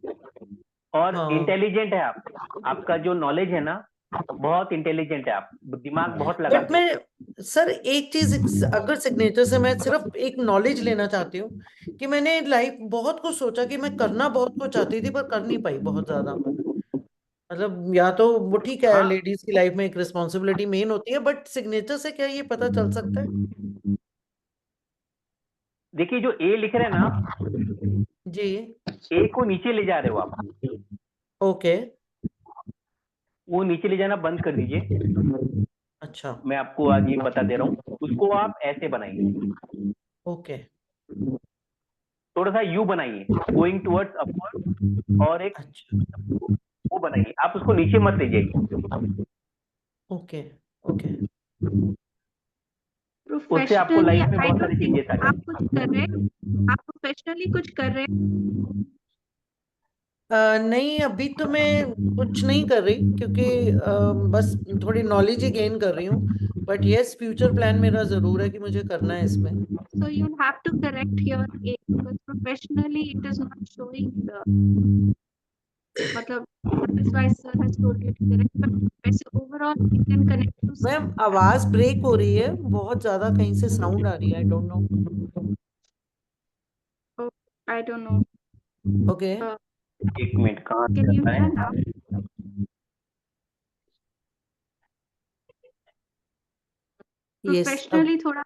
और हाँ इंटेलिजेंट है आप, आपका जो नॉलेज है ना, बहुत इंटेलिजेंट है आप, दिमाग बहुत बट लगाते हो। मैं सर एक चीज, अगर सिग्नेचर से मैं सिर्फ एक नॉलेज लेना चाहती हूँ कि मैंने लाइफ बहुत कुछ सोचा कि मैं करना बहुत कुछ चाहती थी पर कर नहीं पाई बहुत ज्यादा। मतलब या तो वो ठीक है, हाँ लेडीज की लाइफ में एक रिस्पॉन्सिबिलिटी मेन होती है, बट सिग्नेचर से क्या ये पता चल सकता है? देखिए, जो ए लिख रहे हैं ना, जी ए को नीचे ले जा रहे हो आप, ओके। वो नीचे ले जाना बंद कर दीजिए। अच्छा मैं आपको आज ये बता दे रहा हूँ, उसको आप ऐसे बनाइए, ओके। थोड़ा सा यू बनाइए, गोइंग टुवर्ड्स अपवर्ड, और एक अच्छा वो बनाइए, आप उसको नीचे मत ले जाइए, ओके ओके। उससे आपको प्रोफेशनली लाइफ में आई बहुत डोंट सारे थिंक चेंजेस आ आप जाएंगे। कुछ कर रहे हैं, आप प्रोफेशनली कुछ कर रहे हैं। नहीं अभी तो मैं कुछ नहीं कर रही, क्योंकि बस थोड़ी नॉलेज ही गेन कर रही हूँ। बट यस, फ्यूचर प्लान मेरा जरूर है कि मुझे करना है इसमें। So you'll have to correct your age because professionally it is not showing the मतलब that is why sir has told you to correct, but वैसे overall you can connect to ma'am आवाज ब्रेक हो रही है, बहुत ज्यादा कहीं से साउंड आ रही है, I don't know. oh, I don't know. Okay एक मिनट, कहाँ Can you जाता hear है? now? यस प्रोफेशनली थोड़ा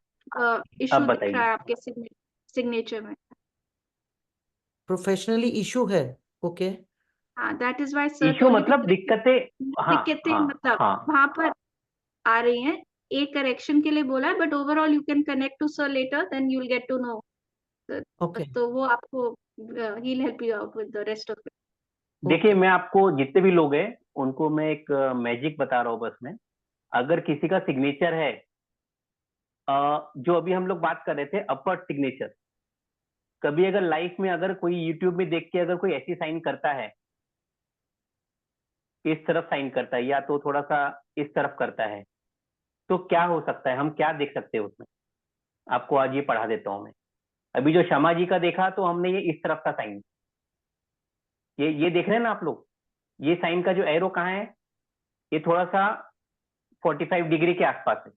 इशू अब दिख बताइए। रहा है आपके सिग्नेचर में। प्रोफेशनली इशू है। ओके हाँ, that is why sir issue मतलब दिक्कतें, हाँ दिक्कतें हाँ मतलब हाँ, वहां पर आ रही हैं। एक करेक्शन के लिए बोला है, but overall you can connect to sir later, then you will get to know. Okay तो वो आपको ही will help you out with the rest of it. देखिए मैं आपको जितने भी लोग हैं उनको मैं एक मैजिक बता रहा हूँ बस में। अगर किसी का सिग्नेचर है, जो अभी हम लोग बात कर रहे थे अपवर्ड सिग्नेचर, कभी अगर लाइफ में अगर कोई यूट्यूब में देख के अगर कोई ऐसी साइन करता है, इस तरफ साइन करता है या तो थोड़ा सा इस तरफ करता है, तो क्या हो सकता है, हम क्या देख सकते हैं उसमें? आपको आज ये पढ़ा देता हूं मैं। अभी जो शमा जी का देखा तो हमने ये इस तरफ का साइन, ये देख रहे हैं ना आप लोग, ये साइन का जो एरो कहाँ है, ये थोड़ा सा 45 डिग्री के आसपास है,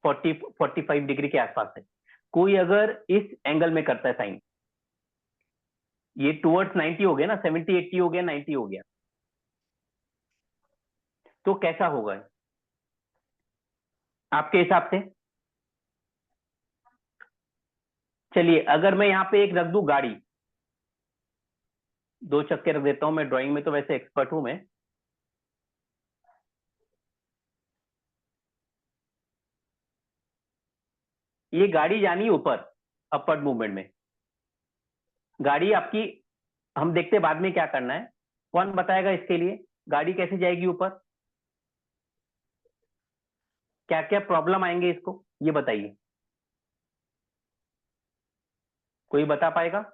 45 डिग्री के आसपास है। कोई अगर इस एंगल में करता है साइन, ये टुवर्ड्स 90 हो गया ना, 70 80 हो गया, 90 हो गया, तो कैसा होगा आपके हिसाब से? चलिए अगर मैं यहाँ पे एक रख दूं गाड़ी, 2 चक्के रख देता हूं, मैं ड्राइंग में तो वैसे एक्सपर्ट हूं मैं। ये गाड़ी जानी ऊपर अपवर्ड मूवमेंट में, गाड़ी आपकी, हम देखते बाद में क्या करना है। कौन बताएगा इसके लिए गाड़ी कैसे जाएगी ऊपर, क्या क्या प्रॉब्लम आएंगे इसको, ये बताइए, कोई बता पाएगा?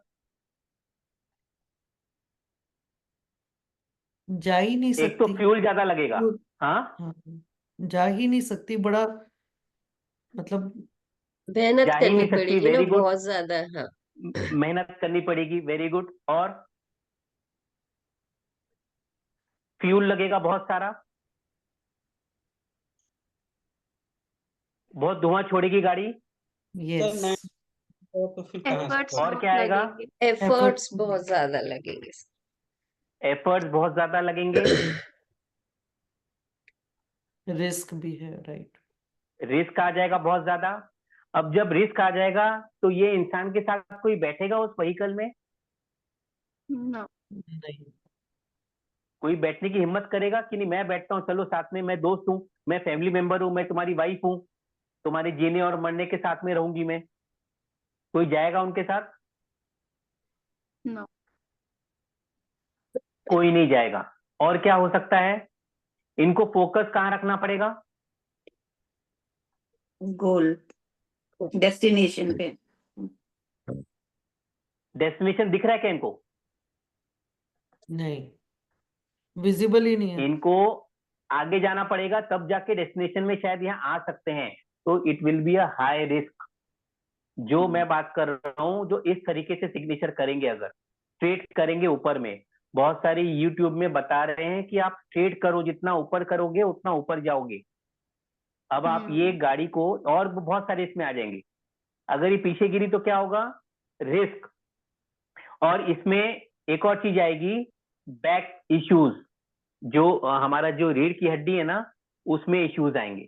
जा ही नहीं एक तो सकती। फ्यूल ज्यादा लगेगा, हाँ, हाँ, जा ही नहीं सकती, बड़ा मतलब मेहनत जा ही करनी नहीं सकती, पड़ेगी ना वेरी गुड, बहुत ज्यादा। हाँ, मेहनत करनी पड़ेगी, वेरी गुड, और फ्यूल लगेगा बहुत सारा, बहुत धुआं छोड़ेगी गाड़ी, यस तो फिर कहाँ से एफर्ट्स होगा? और बहुत क्या आएगा? लगेंगे। एफर्ट्स बहुत ज्यादा लगेंगे। एफर्ट्स बहुत ज्यादा लगेंगे, रिस्क भी है, राइट। रिस्क आ जाएगा बहुत ज्यादा। अब जब रिस्क आ जाएगा तो ये इंसान के साथ कोई बैठेगा उस व्हीकल में? No. नहीं, कोई बैठने की हिम्मत करेगा कि नहीं मैं बैठता हूँ, चलो साथ में, मैं दोस्त हूँ, मैं फैमिली मेंबर हूँ, मैं तुम्हारी वाइफ हूँ, तुम्हारे जीने और मरने के साथ में रहूंगी मैं? कोई जाएगा उनके साथ? No. कोई नहीं जाएगा। और क्या हो सकता है? इनको फोकस कहाँ रखना पड़ेगा? गोल डेस्टिनेशन पे। डेस्टिनेशन दिख रहा है क्या इनको? नहीं, विजिबल ही नहीं है। इनको आगे जाना पड़ेगा, तब जाके डेस्टिनेशन में शायद यहाँ आ सकते हैं। तो it will be a high risk. जो मैं बात कर रहा हूँ, जो इस तरीके से सिग्नेचर करेंगे, अगर स्ट्रेट करेंगे ऊपर में, बहुत सारी यूट्यूब में बता रहे हैं कि आप स्ट्रेट करो, जितना ऊपर करोगे उतना ऊपर जाओगे। अब आप ये गाड़ी को, और बहुत सारे इसमें आ जाएंगे, अगर ये पीछे गिरी तो क्या होगा? रिस्क। और इसमें एक और चीज आएगी, बैक इश्यूज, जो हमारा जो रीढ़ की हड्डी है ना, उसमें इश्यूज आएंगे।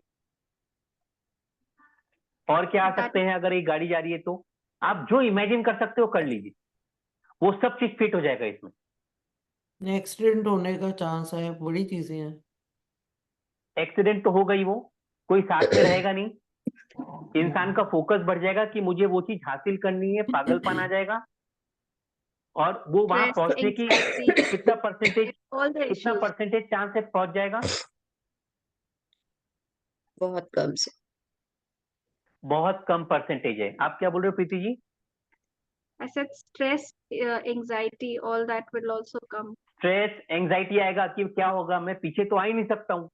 और क्या आ सकते हैं अगर ये गाड़ी जा रही है तो? आप जो इमेजिन कर सकते हो कर लीजिए, वो सब चीज फिट हो जाएगा इसमें। एक्सीडेंट होने का चांस है, बड़ी चीजें हैं। एक्सीडेंट तो होगा ही, वो कोई साथ में रहेगा नहीं, इंसान का फोकस बढ़ जाएगा कि मुझे वो चीज हासिल करनी है, पागलपन आ जाएगा, और वो वहां Stress, पहुंचने की anxiety, कितना परसेंटेज, all the कितना issues. परसेंटेज चांस है पहुंच जाएगा? बहुत कम से। बहुत कम परसेंटेज है। आप क्या बोल रहे हो Preeti ji? I said stress, anxiety, all that will also come. Stress anxiety आएगा कि क्या होगा, मैं पीछे तो आ ही नहीं सकता हूँ,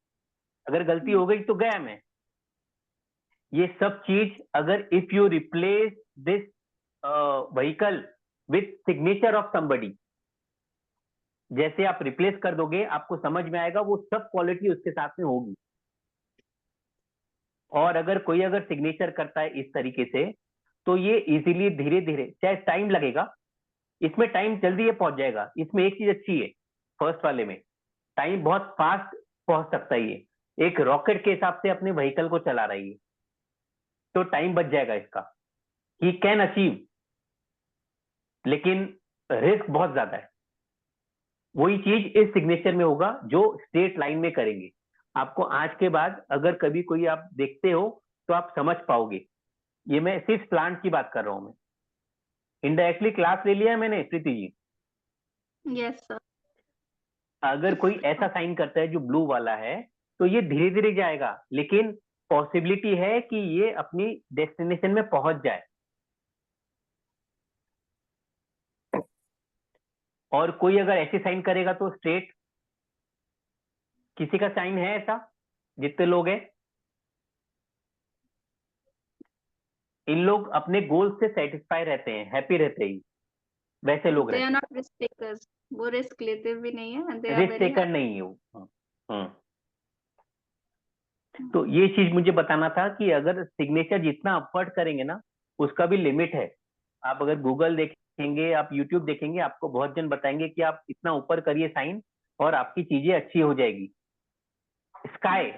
अगर गलती हो गई तो गया मैं। ये सब चीज अगर if you replace this vehicle with signature of somebody, जैसे आप रिप्लेस कर दोगे आपको समझ में आएगा वो सब क्वालिटी उसके साथ में होगी। और अगर कोई अगर सिग्नेचर करता है इस तरीके से तो ये इजीली धीरे धीरे, चाहे टाइम लगेगा, इसमें टाइम जल्दी ये पहुंच जाएगा। इसमें एक चीज अच्छी है, फर्स्ट वाले में टाइम बहुत फास्ट पहुंच सकता है। ये एक रॉकेट के हिसाब से अपने व्हीकल को चला रही है, तो टाइम बच जाएगा इसका। ही कैन अचीव, लेकिन रिस्क बहुत ज्यादा है। वही चीज इस सिग्नेचर में होगा जो स्ट्रेट लाइन में करेंगे। आपको आज के बाद अगर कभी कोई आप देखते हो तो आप समझ पाओगे। ये मैं सिर्फ प्लांट की बात कर रहा हूं। मैं इनडायरेक्टली क्लास ले लिया है मैंने प्रीति जी। Yes sir. अगर कोई ऐसा साइन करता है जो ब्लू वाला है तो ये धीरे धीरे जाएगा, लेकिन पॉसिबिलिटी है कि ये अपनी डेस्टिनेशन में पहुंच जाए। और कोई अगर ऐसे साइन करेगा तो स्ट्रेट। किसी का साइन है ऐसा जितने लोग हैं? इन लोग अपने गोल से सेटिस्फाई रहते हैं, हैप्पी रहते हैं, वैसे लोग दे आर रहते नॉट रिस्क टेकर्स, वो रिस्क लेते भी नहीं है एंड दे हैं। आर रिस्क वेरी टेकर नहीं है वो। तो ये चीज मुझे बताना था कि अगर सिग्नेचर जितना अपवर्ड करेंगे ना उसका भी लिमिट है। आप अगर गूगल देखेंगे, आप यूट्यूब देखेंगे, आपको बहुत जन बताएंगे कि आप इतना ऊपर करिए साइन और आपकी चीजें अच्छी हो जाएगी। स्काई,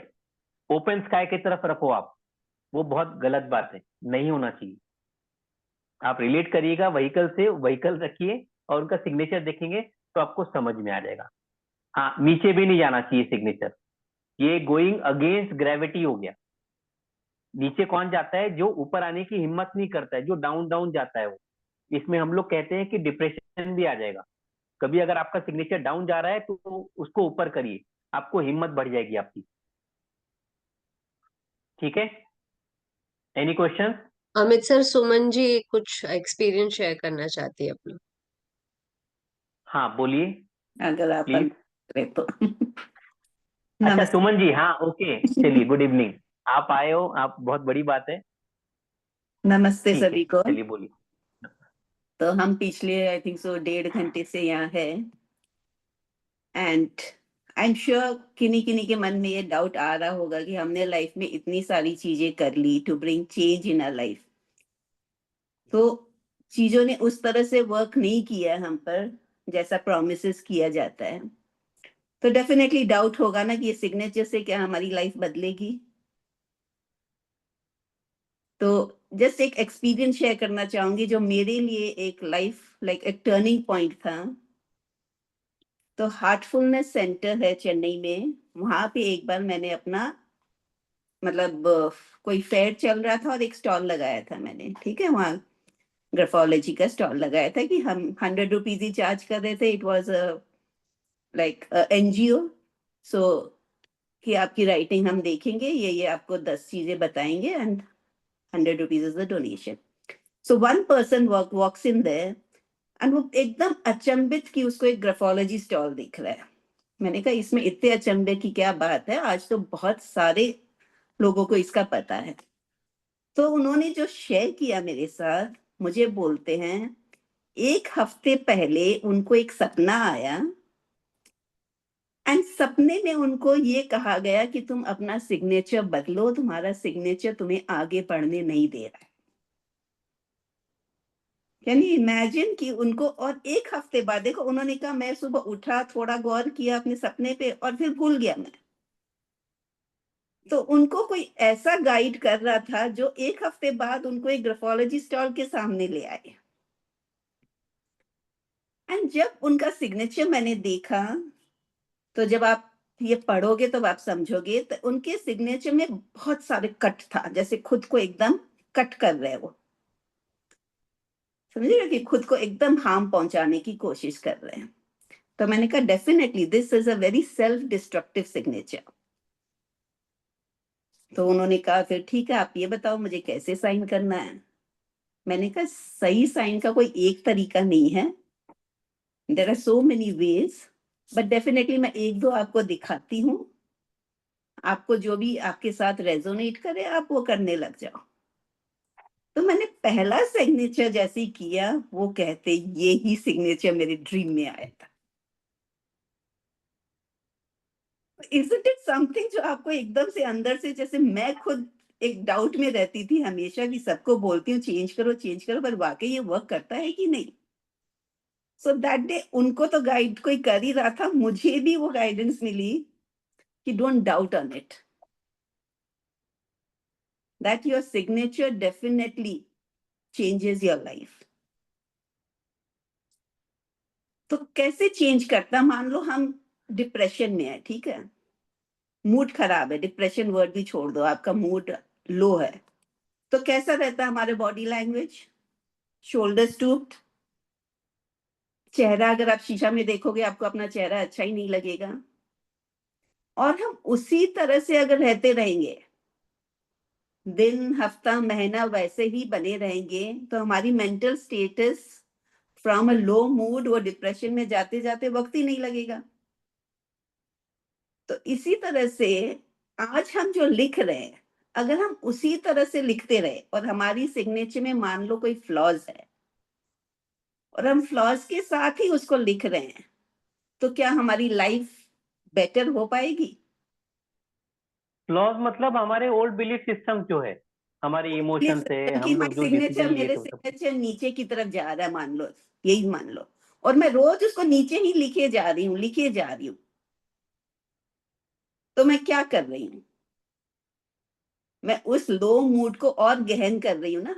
ओपन स्काई की तरफ रखो आप, वो बहुत गलत बात है, नहीं होना चाहिए। आप रिलेट करिएगा व्हीकल से, व्हीकल रखिए और उनका सिग्नेचर देखेंगे तो आपको समझ में आ जाएगा। हाँ, नीचे भी नहीं जाना चाहिए सिग्नेचर, ये गोइंग अगेंस्ट ग्रेविटी हो गया। नीचे कौन जाता है? जो ऊपर आने की हिम्मत नहीं करता है, जो डाउन डाउन जाता है वो। इसमें हम लोग कहते हैं कि डिप्रेशन भी आ जाएगा। कभी अगर आपका सिग्नेचर डाउन जा रहा है तो उसको ऊपर करिए, आपको हिम्मत बढ़ जाएगी आपकी। ठीक है, any question? Amit sir, Suman ji कुछ एक्सपीरियंस शेयर करना चाहती है अपना। हाँ बोलिए अगर आप प्लीज। करें तो। अच्छा नमस्ते। सुमन जी, हाँ ओके, चलिए गुड इवनिंग। आप आए हो, आप बहुत बड़ी बात है। नमस्ते ठीक है, सभी को। चलिए बोलिए। तो हम पिछले आई थिंक सो 1.5 घंटे से यहाँ है एंड आई एम श्योर किन्हीं किन्हीं के मन में ये डाउट आ रहा होगा कि हमने लाइफ में इतनी सारी चीजें कर ली to bring change in our life, तो चीजों ने उस तरह से वर्क नहीं किया हम पर जैसा प्रोमिसेस किया जाता है। तो डेफिनेटली डाउट होगा ना कि ये सिग्नेचर से क्या हमारी लाइफ बदलेगी। तो जस्ट एक एक्सपीरियंस शेयर करना चाहूंगी जो मेरे लिए एक लाइफ लाइक एक टर्निंग पॉइंट था। तो हार्टफुलनेस सेंटर है चेन्नई में, वहां पे एक बार मैंने अपना मतलब कोई फेयर चल रहा था और एक स्टॉल लगाया था मैंने, ठीक है, वहाँ ग्राफोलॉजी का स्टॉल लगाया था कि हम 100 रुपीज ही चार्ज कर रहे थे। इट वॉज लाइक NGO, सो कि आपकी राइटिंग हम देखेंगे, ये आपको 10 चीजें बताएंगे and 100 rupees is the donation. So one person walks in there and वो एकदम अचंभित कि उसको एक ग्राफोलॉजी स्टॉल दिख रहा है। मैंने कहा इसमें इतने अचंभे की क्या बात है, आज तो बहुत सारे लोगों को इसका पता है। तो उन्होंने जो शेयर किया मेरे साथ, मुझे बोलते हैं 1 हफ्ते पहले उनको एक सपना आया एंड सपने में उनको ये कहा गया कि तुम अपना सिग्नेचर बदलो, तुम्हारा सिग्नेचर तुम्हें आगे बढ़ने नहीं दे रहा है। कैन यू इमेजिन कि उनको, और 1 हफ्ते बाद देखो उन्होंने कहा मैं सुबह उठा, थोड़ा गौर किया अपने सपने पे और फिर भूल गया मैं। तो उनको कोई ऐसा गाइड कर रहा था जो 1 हफ्ते बाद उनको एक ग्राफोलॉजी स्टॉल के सामने ले आए। एंड जब उनका सिग्नेचर मैंने देखा, तो जब आप ये पढ़ोगे तो आप समझोगे, तो उनके सिग्नेचर में बहुत सारे कट था, जैसे खुद को एकदम कट कर रहे वो, समझिए कि खुद को एकदम हार्म पहुंचाने की कोशिश कर रहे हैं। तो मैंने कहा definitely this is a very self destructive signature. तो उन्होंने कहा फिर ठीक है, आप ये बताओ मुझे कैसे साइन करना है। मैंने कहा सही साइन का कोई एक तरीका नहीं है, there are so many ways, but definitely मैं 1-2 आपको दिखाती हूँ। आपको जो भी आपके साथ रेजोनेट करे आप वो करने लग जाओ। तो मैंने पहला सिग्नेचर जैसे ही किया, वो कहते ये ही सिग्नेचर मेरे ड्रीम में आया था। isn't it something जो आपको एकदम से अंदर से, जैसे मैं खुद एक डाउट में रहती थी हमेशा कि सबको बोलती हूँ चेंज करो, पर वाकई ये वर्क करता है कि नहीं। सो दैट डे उनको तो गाइड कोई कर ही रहा था, मुझे भी वो गाइडेंस मिली कि don't doubt on it, that your signature definitely changes your life. तो कैसे चेंज करता, मान लो हम डिप्रेशन में है, ठीक है, मूड खराब है, डिप्रेशन वर्ड भी छोड़ दो, आपका मूड लो है, तो कैसा रहता है हमारे बॉडी लैंग्वेज? शोल्डर्स टूप्ड, चेहरा अगर आप शीशा में देखोगे आपको अपना चेहरा अच्छा ही नहीं लगेगा। और हम उसी तरह से अगर रहते रहेंगे, दिन हफ्ता महीना वैसे ही बने रहेंगे, तो हमारी mental status from a low mood वो डिप्रेशन में जाते जाते वक्त ही नहीं लगेगा। तो इसी तरह से आज हम जो लिख रहे हैं, अगर हम उसी तरह से लिखते रहे और हमारी सिग्नेचर में मान लो कोई फ्लॉज है और हम फ्लॉज के साथ ही उसको लिख रहे हैं, तो क्या हमारी लाइफ बेटर हो पाएगी? फ्लॉज मतलब हमारे ओल्ड बिलीफ सिस्टम जो है, हमारे इमोशन से कि हम लोग जो सिग्नेचर, डिसीजन लिए मेरे थे, सिग्नेचर नीचे की तरफ जा रहा है, मान लो, यही मान लो, और मैं रोज उसको नीचे ही लिखे जा रही हूँ, तो मैं क्या कर रही हूँ? मैं उस लो मूड को और गहन कर रही हूँ ना,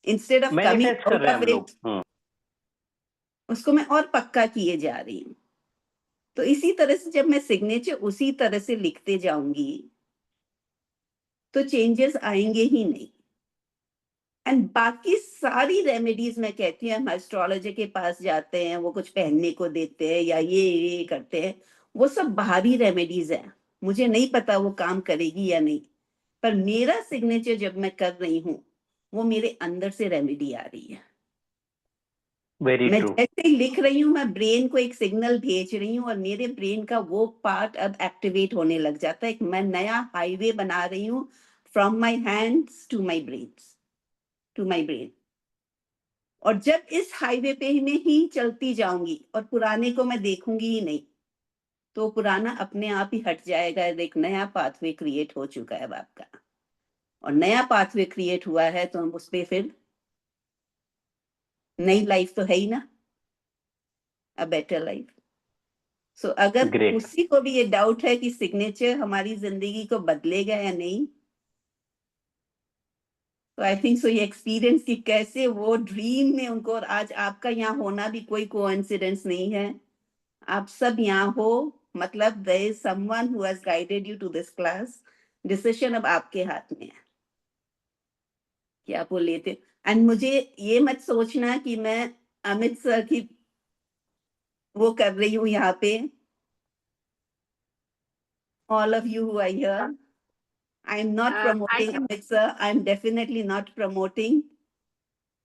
इंस्टेड ऑफ कमिंग मैनिफेस्ट कर रहे हैं हम लोग। उसको मैं और पक्का किए जा रही हूँ। तो इसी तरह से जब मैं सिग्नेचर उसी तरह से लिखते जाऊंगी तो चेंजेस आएंगे ही नहीं। एंड बाकी सारी रेमेडीज मैं कहती हूँ, हम एस्ट्रोलॉजर के पास जाते हैं, वो कुछ पहनने को देते हैं या ये करते हैं, वो सब बाहरी रेमेडीज है, मुझे नहीं पता वो काम करेगी या नहीं, पर मेरा सिग्नेचर जब मैं कर रही हूँ वो मेरे अंदर से रेमेडी आ रही है। वेरी मैं ट्रू। जैसे ही लिख रही हूँ, मैं ब्रेन को एक सिग्नल भेज रही हूँ और मेरे ब्रेन का वो पार्ट अब एक्टिवेट होने लग जाता है। मैं नया हाईवे बना रही हूँ from my hands to my brain, और जब इस हाईवे पे मैं ही चलती जाऊंगी और पुराने को मैं देखूंगी ही नहीं, तो पुराना अपने आप ही हट जाएगा। एक नया पाथवे क्रिएट हो चुका है आपका, और नया पाथवे क्रिएट हुआ है तो हम उस पे फिर नई लाइफ तो है ही ना, अ बेटर लाइफ। सो अगर ग्रेट। उसी को भी ये डाउट है कि सिग्नेचर हमारी जिंदगी को बदलेगा या नहीं, तो आई थिंक सो ये एक्सपीरियंस कि कैसे वो ड्रीम में उनको, और आज आपका यहाँ होना भी कोई कोइंसिडेंस नहीं है, आप सब यहाँ हो, मतलब there is someone who has guided you to this class. Decision अब आपके हाथ में है कि आप वो लेते। एंड मुझे ये मत सोचना कि मैं अमित सर की वो कर रही हूँ यहाँ पे, all of you who are here, I am not promoting Amit sir, I am definitely not promoting,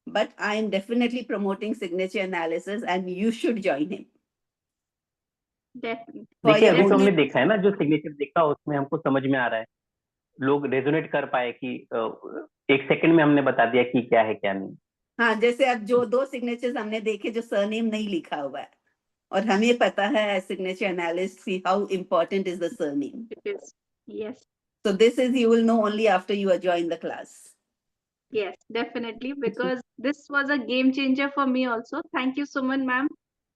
but I am definitely promoting signature analysis and you should join him. Definitely. For देखिए your अभी तो own- हमने देखा है ना, जो signature देखा उसमें हमको समझ में आ रहा है, लोग रेजोनेट कर पाए कि एक सेकंड में हमने बता दिया कि क्या है क्या नहीं। हाँ, जैसे अब जो 2 signatures हमने देखे जो सरनेम नहीं लिखा हुआ है, और हमें पता है signature analyst see how important is the surname. It is. Yes. So this is you will know only after you join the class. Yes, definitely, because this was a game changer for me also. Thank you, Suman ma'am,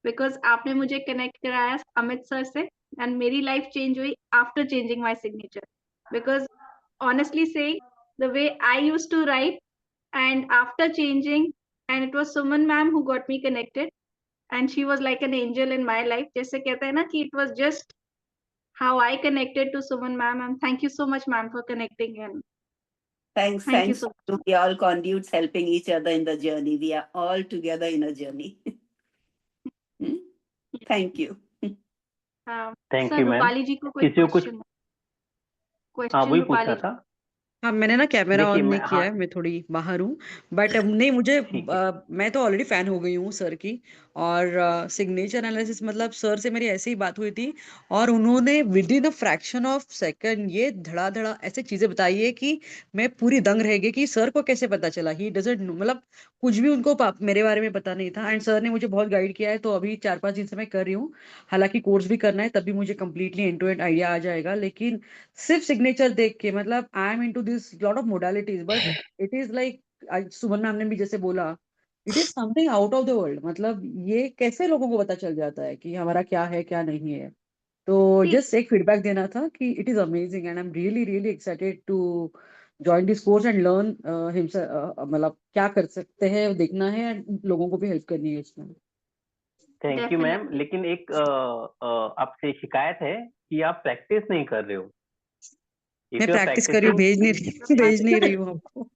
because आपने मुझे connect कराया Amit sir से, and मेरी life change हुई after changing my signature. Because honestly saying, the way I used to write, and after changing, and it was Suman ma'am who got me connected, and she was like an angel in my life. जैसे कहते हैं ना कि it was just how I connected to Suman ma'am, and thank you so much ma'am for connecting, and Thanks, thank you thanks so to we all conduits helping each other in the journey. We are all together in a journey. Thank you. much. Thank sir you ma'am. Rupali ji को कोई किसी को कुछ, question? हाँ question वही पूछ रूपाली रहा जी। था। हाँ, मैंने ना कैमरा देखिए ऑन नहीं मैं किया हाँ है, मैं थोड़ी बाहर हूँ। बट नहीं, मुझे ठीक है मैं तो ऑलरेडी फैन हो गई हूँ सर की। और सिग्नेचर एनालिसिस मतलब सर से मेरी ऐसे ही बात हुई थी, और उन्होंने with in a fraction of second ये धड़ाधड़ा ऐसे चीजें बताई है कि मैं पूरी दंग रह गई कि सर को कैसे पता चला। ही डजंट मतलब कुछ भी उनको मेरे बारे में पता नहीं था, एंड सर ने मुझे बहुत गाइड किया है। तो अभी 4-5 दिन से मैं कर रही हूँ, हालांकि कोर्स भी करना है, तभी मुझे completely end to end idea आ जाएगा। लेकिन सिर्फ सिग्नेचर देख के मतलब I am into this lot of modalities, but it is like Suman ma'am ने भी जैसे बोला, it is something out of the world. मतलब ये कैसे लोगों को पता चल जाता है कि हमारा क्या है क्या नहीं है। तो See, जस्ट एक फीडबैक देना था कि it is amazing, and I am really really excited to join this course and learn मतलब क्या कर सकते हैं देखना है, and लोगों को भी हेल्प करनी है इसमें। Thank you ma'am, definitely. लेकिन एक आपसे शिकायत है कि आप प्रैक्टिस नहीं कर रहे हो। मैं इफ यू आर प्रैक्टिस कर रही हूँ, प्रैक्टिसिंग भेज नहीं रही हूँ आपको।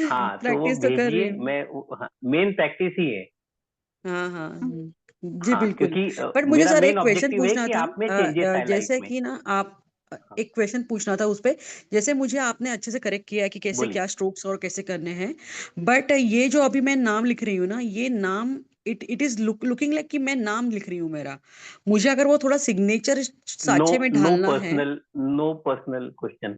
हाँ तो वो प्रैक्टिस तो कर रही भेजिए, हूँ। मैं मेन प्रैक्टिस ही है। हाँ हाँ जी हाँ बिल्कुल। क्योंकि बट मुझे मेरा सर मेन एक क्वेश्चन ऑब्जेक्टिव है पूछना कि था, आप में चेंजेस आए लाइफ जैसे में। कि ना आप हाँ, एक क्वेश्चन पूछना था उस पे। जैसे मुझे आपने अच्छे से करेक्ट किया है कि कैसे बोलिए। क्या स्ट्रोक्स और कैसे करने हैं। बट ये जो अभी मैं नाम लिख रही हूँ ना, ये नाम इट इज लुकिंग लाइक कि मैं नाम लिख रही हूँ मेरा। मुझे अगर वो थोड़ा सिग्नेचर नो साचे में नो ढालना है। Personal, no personal question.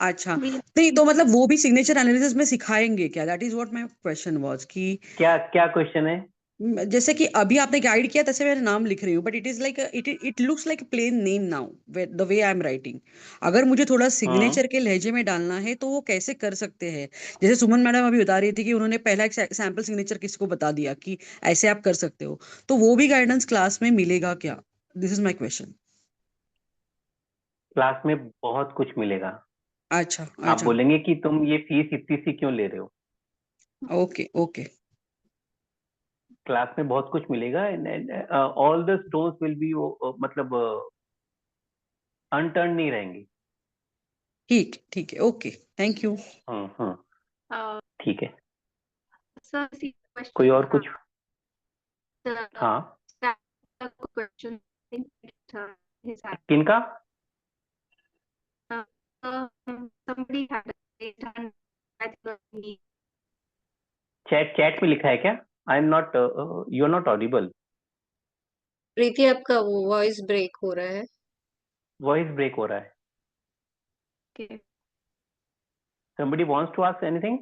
अच्छा, We नहीं तो मतलब वो भी सिग्नेचर एनालिसिस में सिखाएंगे क्या? That is what my question was कि क्या क्या क्वेश्चन है? जैसे कि अभी आपने गाइड किया तैसे मैं नाम लिख रही हूँ, but it is like it looks like plain name now the way I am writing. अगर मुझे थोड़ा हम्म सिग्नेचर के लहजे में डालना है तो वो कैसे कर सकते हैं? जैसे सुमन मैडम अभी बता रही थी कि उन्होंने पहला एक सैंपल सिग्नेचर किसी को बता दिया कि ऐसे आप कर सकते हो, तो वो भी गाइडेंस क्लास में मिलेगा क्या? This is my question. Class में बहुत कुछ मिलेगा। अच्छा आप अच्छा। बोलेंगे कि तुम ये फीस इतनी सी क्यों ले रहे हो। Okay okay. क्लास में बहुत कुछ मिलेगा, all the stones will be, मतलब अनटर्न नहीं रहेंगी। ठीक है, ओके, थैंक यू। uh, ठीक है। sir, see कोई question और कुछ? the हाँ, question. I think his hand. किनका? Somebody had raised hand. I think he chat में लिखा है क्या? I am not, you are not audible. Preeti आपका वो वॉइस ब्रेक हो रहा है। वॉइस ब्रेक हो रहा है। okay. somebody wants to ask anything?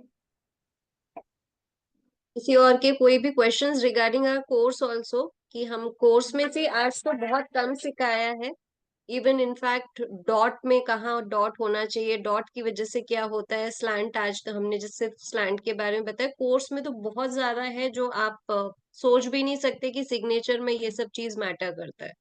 किसी और के कोई भी questions regarding our course also, कि हम कोर्स में से आज तो बहुत कम सिखाया है। इवन इनफैक्ट डॉट में कहाँ डॉट होना चाहिए, डॉट की वजह से क्या होता है, स्लैंट आज तो हमने जैसे स्लैंट के बारे में बताया। कोर्स में तो बहुत ज्यादा है जो आप सोच भी नहीं सकते कि सिग्नेचर में ये सब चीज मैटर करता है।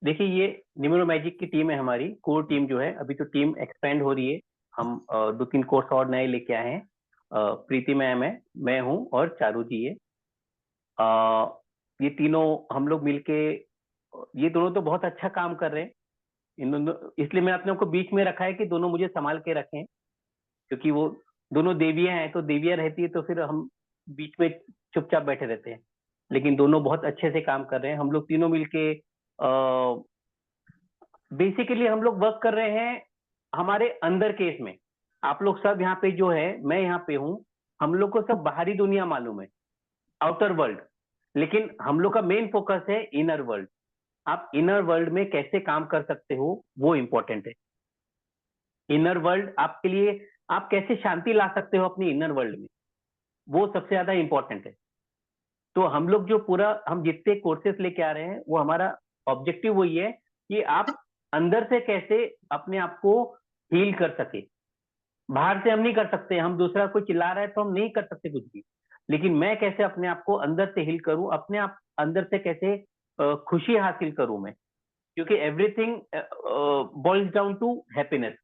देखिए ये न्यूमेरोमैजिक की टीम है, हमारी कोर टीम जो है। अभी तो टीम एक्सपेंड हो रही है। हम 2-3 कोर्स और नए लेके आए हैं। प्रीति मैम है, मैं हूँ और चारू जी है। ये तीनों हम लोग मिलके, ये दोनों तो बहुत अच्छा काम कर रहे हैं। इन दोनों, इसलिए मैं अपने को बीच में रखा है कि दोनों मुझे संभाल के रखें, क्योंकि वो दोनों देवियां हैं, तो देवियां रहती है तो फिर हम बीच में चुपचाप बैठे रहते हैं। लेकिन दोनों बहुत अच्छे से काम कर रहे हैं। हम लोग तीनों मिलके बेसिकली हम लोग वर्क कर रहे हैं हमारे अंदर केस में। आप लोग सब यहाँ पे जो है, मैं यहाँ पे हूँ, हम लोग को सब बाहरी दुनिया मालूम है, आउटर वर्ल्ड। लेकिन हम लोग का मेन फोकस है इनर वर्ल्ड। आप इनर वर्ल्ड में कैसे काम कर सकते हो वो इंपॉर्टेंट है। इनर वर्ल्ड आपके लिए, आप कैसे शांति ला सकते हो अपनी इनर वर्ल्ड में, वो सबसे ज्यादा इंपॉर्टेंट है। तो हम लोग जो पूरा, हम जितने कोर्सेस लेके आ रहे हैं, वो हमारा ऑब्जेक्टिव वही है कि आप अंदर से कैसे अपने आप को हील कर सके। बाहर से हम नहीं कर सकते, हम दूसरा कोई चिल्ला रहा है तो हम नहीं कर सकते कुछ भी। लेकिन मैं कैसे अपने आप को अंदर से हील करूं, अपने आप अंदर से कैसे खुशी हासिल करूं मैं, क्योंकि everything boils down to happiness.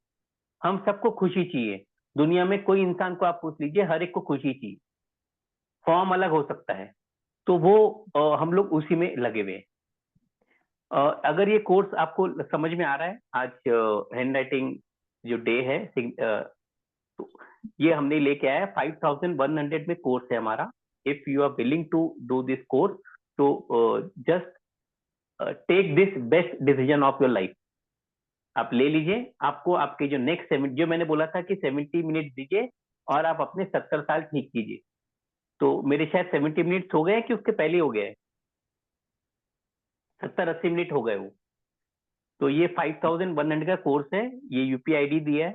हम सबको खुशी चाहिए। दुनिया में कोई इंसान को आप पूछ लीजिए, हर एक को खुशी चाहिए। फॉर्म अलग हो सकता है, तो वो हम लोग उसी में लगे हुए हैं। अगर ये कोर्स आपको समझ में आ रहा है, आज हैंड राइटिंग जो डे है, तो ये हमने लेके आया है। 5100 में कोर्स है हमारा। If you are willing to do this course, तो just take this best decision of your life. आप ले लीजिए, आपको आपके जो नेक्स्ट जो मैंने बोला था कि 70 मिनट दीजिए और आप अपने 70 साल ठीक कीजिए, तो मेरे शायद 70 मिनट्स हो गए कि उसके पहले हो गए, 70-80 मिनट हो गए वो। तो ये 5100 का कोर्स है, ये यूपीआई आईडी दिया है,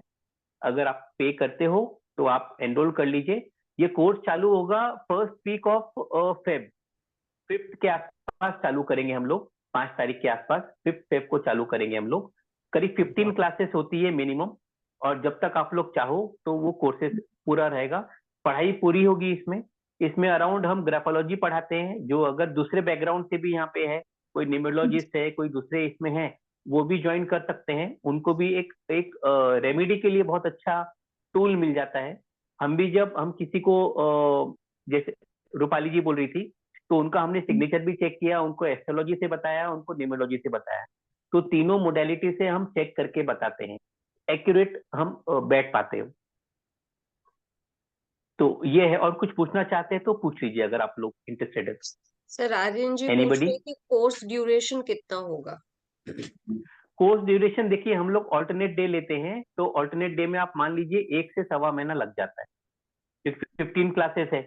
अगर आप पे करते हो तो आप एनरोल कर लीजिए। ये कोर्स चालू होगा first week of Feb, 5th के आसपास चालू करेंगे हम लोग, 5 तारीख के आसपास 5th फेब को चालू करेंगे हम लोग। करीब 15 क्लासेस होती है मिनिमम, और जब तक आप लोग चाहो तो वो कोर्सेस पूरा रहेगा, पढ़ाई पूरी होगी इसमें। इसमें अराउंड हम ग्राफोलॉजी पढ़ाते हैं, जो अगर दूसरे बैकग्राउंड से भी यहाँ पे है, कोई न्यूमरोलॉजिस्ट है, कोई दूसरे इसमें है, वो भी ज्वाइन कर सकते हैं, उनको भी एक रेमेडी के लिए बहुत अच्छा टूल मिल जाता है। हम भी जब हम किसी को जैसे रूपाली जी बोल रही थी, तो उनका हमने सिग्नेचर भी चेक किया, उनको एस्ट्रोलॉजी से बताया, उनको न्यूमरोलॉजी से बताया, तो तीनों मोडेलिटी से हम चेक करके बताते हैं, एक्यूरेट हम बैठ पाते हो। तो ये है, और कुछ पूछना चाहते हैं तो पूछ लीजिए अगर आप लोग इंटरेस्टेड है। सर आर्यन जी पूछ एनीबडी? रहे हैं कि कोर्स ड्यूरेशन कितना होगा? कोर्स ड्यूरेशन देखिए, हम लोग ऑल्टरनेट डे लेते हैं, तो ऑल्टरनेट डे में आप मान लीजिए 1 से सवा महीना लग जाता है। 15 क्लासेस है,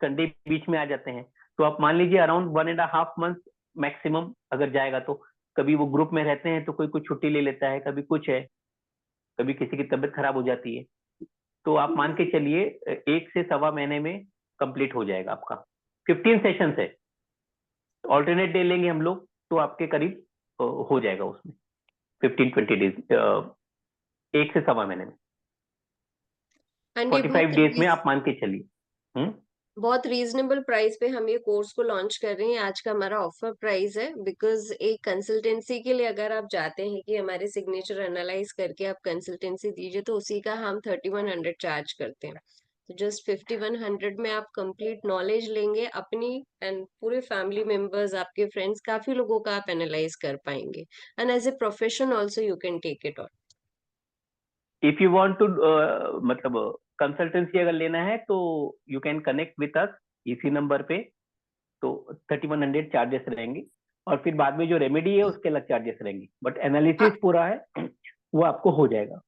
संडे बीच में आ जाते हैं, तो आप मान लीजिए अराउंड 1.5 मंथ मैक्सिमम अगर जाएगा तो। कभी वो ग्रुप में रहते हैं तो कोई कुछ छुट्टी ले लेता है, कभी कुछ है, कभी किसी की तबीयत खराब हो जाती है, तो आप मान के चलिए 1 से सवा महीने में कंप्लीट हो जाएगा आपका। 15 सेशन है, ऑल्टरनेट डे लेंगे हम लोग तो आपके करीब हो जाएगा उसमें 15-20 डेज, 1 से सवा महीने में, एंड ये 45 डेज में आप मान के चलिए। बहुत रीजनेबल प्राइस पे हम ये कोर्स को लॉन्च कर रहे हैं। आज का हमारा ऑफर प्राइस है, बिकॉज एक कंसल्टेंसी के लिए अगर आप जाते हैं कि हमारे सिग्नेचर एनालाइज करके आप कंसल्टेंसी दीजिए, तो उसी का हम 3100 चार्ज करते हैं। तो जस्ट 5100 में आप कंप्लीट नॉलेज लेंगे अपनी, एंड पूरे फैमिली मेंबर्स, आपके फ्रेंड्स, काफी लोगों का आप एनालाइज कर पाएंगे, and as a profession also you can take it on. If you want to मतलब कंसल्टेंसी अगर लेना है तो you can connect with us इसी नंबर पे, तो 3100 चार्जेस रहेंगे, और फिर बाद में जो रेमेडी है उसके अलग चार्जेस रहेंगे, बट एनालिसिस पूरा है वो आपको हो जाएगा।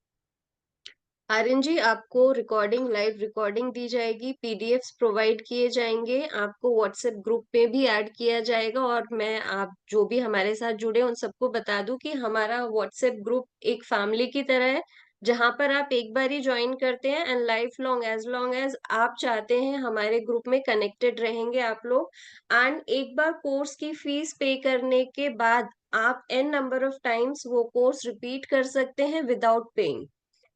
आर्यन जी, आपको रिकॉर्डिंग, लाइव रिकॉर्डिंग दी जाएगी, पीडीएफ्स प्रोवाइड किए जाएंगे, आपको व्हाट्सएप ग्रुप पे भी ऐड किया जाएगा, और मैं आप जो भी हमारे साथ जुड़े उन सबको बता दूं कि हमारा व्हाट्सएप ग्रुप एक फैमिली की तरह है, जहां पर आप एक बार ही ज्वाइन करते हैं एंड लाइफ लॉन्ग एज आप चाहते हैं हमारे ग्रुप में कनेक्टेड रहेंगे आप लोग। एंड एक बार कोर्स की फीस पे करने के बाद आप एन नंबर ऑफ टाइम्स वो कोर्स रिपीट कर सकते हैं विदाउट पेइंग।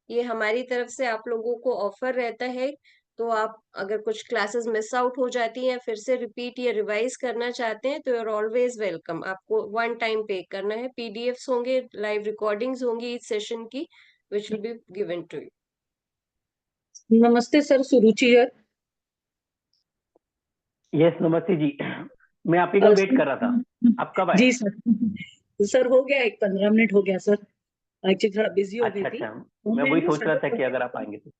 ये हमारी तरफ से आप लोगों को ऑफर रहता है। तो आप अगर कुछ क्लासेस मिस आउट हो जाती हैं, फिर से रिपीट या रिवाइज करना चाहते हैं, तो यू आर ऑलवेज वेलकम। आपको वन टाइम पे करना है, पीडीएफ्स होंगे, लाइव रिकॉर्डिंग्स होंगी इस सेशन की, which will be given to you. नमस्ते सर, सुरुचि है। यस नमस्ते जी, मैं आप ही का वेट कर रहा था, आप कब आए? जी सर, सर हो गया, 15 मिनट हो गया सर, एक्चुअली थोड़ा बिजी हो गई अच्छा थी। अच्छा, मैं वही सोच रहा था कि अगर आप आएंगे तो।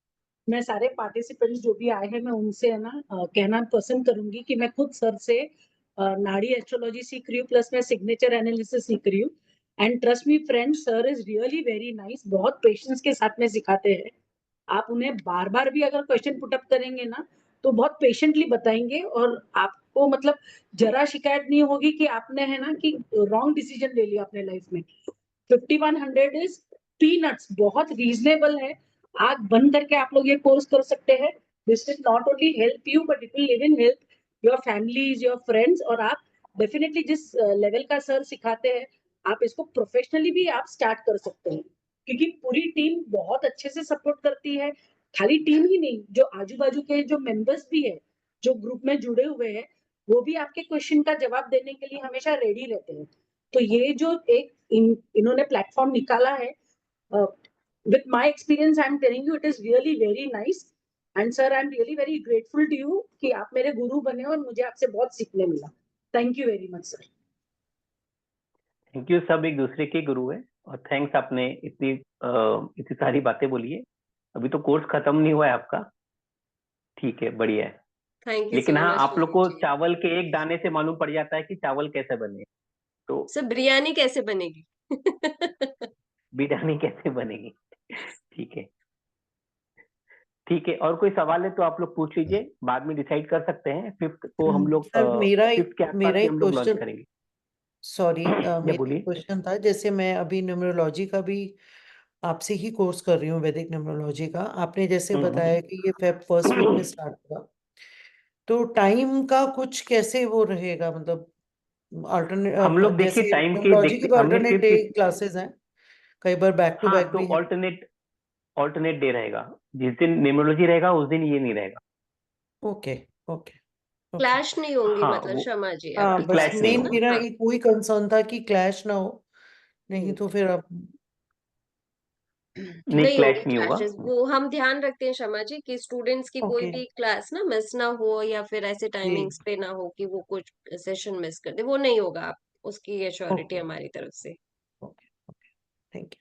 मैं सारे पार्टिसिपेंट्स जो भी आए हैं, मैं उनसे है ना कहना पसंद करूंगी कि मैं खुद सर से नाड़ी एस्ट्रोलॉजी सीख रही हूँ, प्लस मैं सिग्नेचर एनालिसिस सीख रही हूँ। And trust me friends, sir is really very nice, बहुत पेशेंस के साथ में सिखाते हैं। आप उन्हें बार बार भी अगर क्वेश्चन पुटअप करेंगे ना, तो बहुत पेशेंटली बताएंगे, और आपको मतलब जरा शिकायत नहीं होगी कि आपने है ना कि रॉन्ग डिसीजन ले लिया अपने लाइफ में। 5100 इज पीनट्स, बहुत रीजनेबल है। आग बंद करके आप लोग ये कोर्स कर सकते हैं। This will not only help you, but it will even help your families, your friends, और आप डेफिनेटली जिस लेवल का सर सिखाते हैं, आप इसको प्रोफेशनली भी आप स्टार्ट कर सकते हैं, क्योंकि पूरी टीम बहुत अच्छे से सपोर्ट करती है। खाली टीम ही नहीं, जो आजू बाजू के जो मेंबर्स भी है, जो ग्रुप में जुड़े हुए हैं, वो भी आपके क्वेश्चन का जवाब देने के लिए हमेशा रेडी रहते हैं। तो ये जो एक इन्होंने प्लेटफॉर्म निकाला है, with my experience I am telling you, it is really very nice. And sir, I am really very grateful to you कि आप मेरे गुरु बने और मुझे आपसे बहुत सीखने मिला। Thank you very much sir. Thank you, सब एक दूसरे के गुरु है, और थैंक्स आपने इतनी सारी बातें बोली है। अभी तो कोर्स खत्म नहीं हुआ है आपका, ठीक है, बढ़िया है। थैंक यू लेकिन सो हाँ, मच। आप लोग को चावल के एक दाने से मालूम पड़ जाता है कि चावल कैसे बने, तो सर बिरयानी कैसे बनेगी? बिडानी कैसे बनेगी? ठीक है, ठीक है। और कोई सवाल है तो आप लोग पूछ लीजिए, बाद में डिसाइड कर सकते हैं। 5th को हम लोग सर मेरा 5th के आसपास ही हम लोग लॉन्च क्वेश्चन, करेंगे। सॉरी, या मेरा बोलिए। क्वेश्चन था, जैसे मैं अभी न्यूमरोलॉजी का भी आपसे ही कोर्स कर रही हूँ, वैदिक न्यूमरोलॉजी का। आपने जैसे बताया कि ये फेब फर्स्ट वीक में स्टार्ट होगा, तो टाइम का कुछ कैसे वो रहेगा, मतलब हम लोग देखिए जैसे टाइम के न्यूमरोलॉजी की देखते तो हमने अल्टरनेट सिर्फ डे क्लासेस हैं, कई बार बैक टू हाँ, बैक तो भी है। ऑल्टरनेट डे रहेगा। जिस दिन न्यूमरोलॉजी रहेगा उस दिन ये नहीं रहेगा। Okay, okay, okay. क्लैश नहीं होंगी, हाँ, मतलब वो क्षमा जी हाँ, आपकी बस क्लैश नहीं क्लासेस मेन ना। होगा। मेरा हाँ। एक वही कंसर्न था कि क्लैश ना हो, नहीं तो फिर अब नहीं, नहीं क्लैश होंगे नहीं होगा। क्लैशेस, वो हम ध्यान रखते हैं क्षमा जी कि स्टूडेंट्स की कोई ओके भी क्लास ना मिस ना हो, या फिर ऐसे जी, टाइमिंग्स पे ना हो कि वो कुछ सेशन मिस कर दे, वो नहीं होगा। आप उसकी एश्योरिटी ओके, हमारी तरफ से। ओके, ओके, थैंक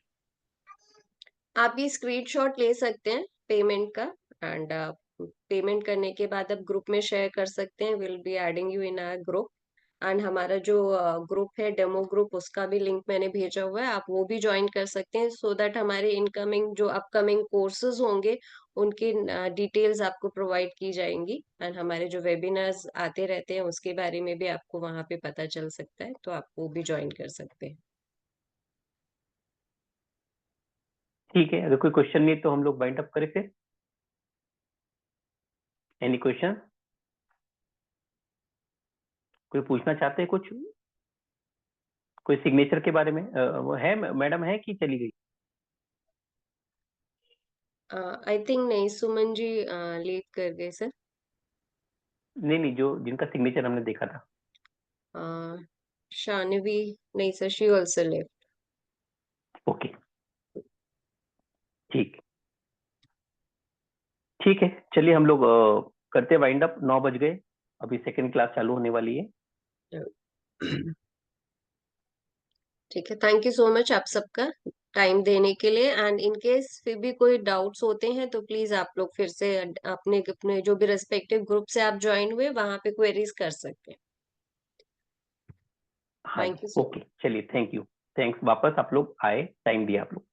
आप ये स्क्रीनशॉट ले सकते हैं पेमेंट का, एंड पेमेंट करने के बाद आप ग्रुप में शेयर कर सकते हैं। Will be adding you in our group. And हमारा जो ग्रुप है डेमो ग्रुप, उसका भी लिंक मैंने भेजा हुआ है, आप वो भी ज्वाइन कर सकते हैं, सो दैट हमारे इनकमिंग जो अपकमिंग कोर्सेज होंगे उनकी डिटेल्स आपको प्रोवाइड की जाएंगी। एंड हमारे जो वेबिनार्स आते रहते हैं उसके बारे में भी आपको वहां पे पता चल सकता है, तो आप वो भी ज्वाइन कर सकते हैं। ठीक है, अगर कोई क्वेश्चन नहीं तो हम लोग बाइंड अप करें फिर। Any question? कोई पूछना चाहते हैं कुछ? कोई सिग्नेचर के बारे में वो है मैडम, है कि चली गई? आई थिंक नहीं, सुमन जी लीव कर गए सर। नहीं नहीं, जो जिनका सिग्नेचर हमने देखा था। शानवी, नहीं sir, she also live. Okay, ठीक, ठीक है। चलिए हम लोग करते वाइंड अप। 9 बज गए, अभी सेकंड क्लास चालू होने वाली है। ठीक है, थैंक यू सो मच आप सबका टाइम देने के लिए। एंड इन केस फिर भी कोई डाउट्स होते हैं तो प्लीज आप लोग फिर से अपने अपने जो भी रेस्पेक्टिव ग्रुप से आप ज्वाइन हुए वहां पे क्वेरीज कर सकते हैं। हाँ थैंक जी, यू सो ओके, चलिए, थैंक यू। थैंक्स, वापस आप लोग आए, टाइम दिया आप लोग।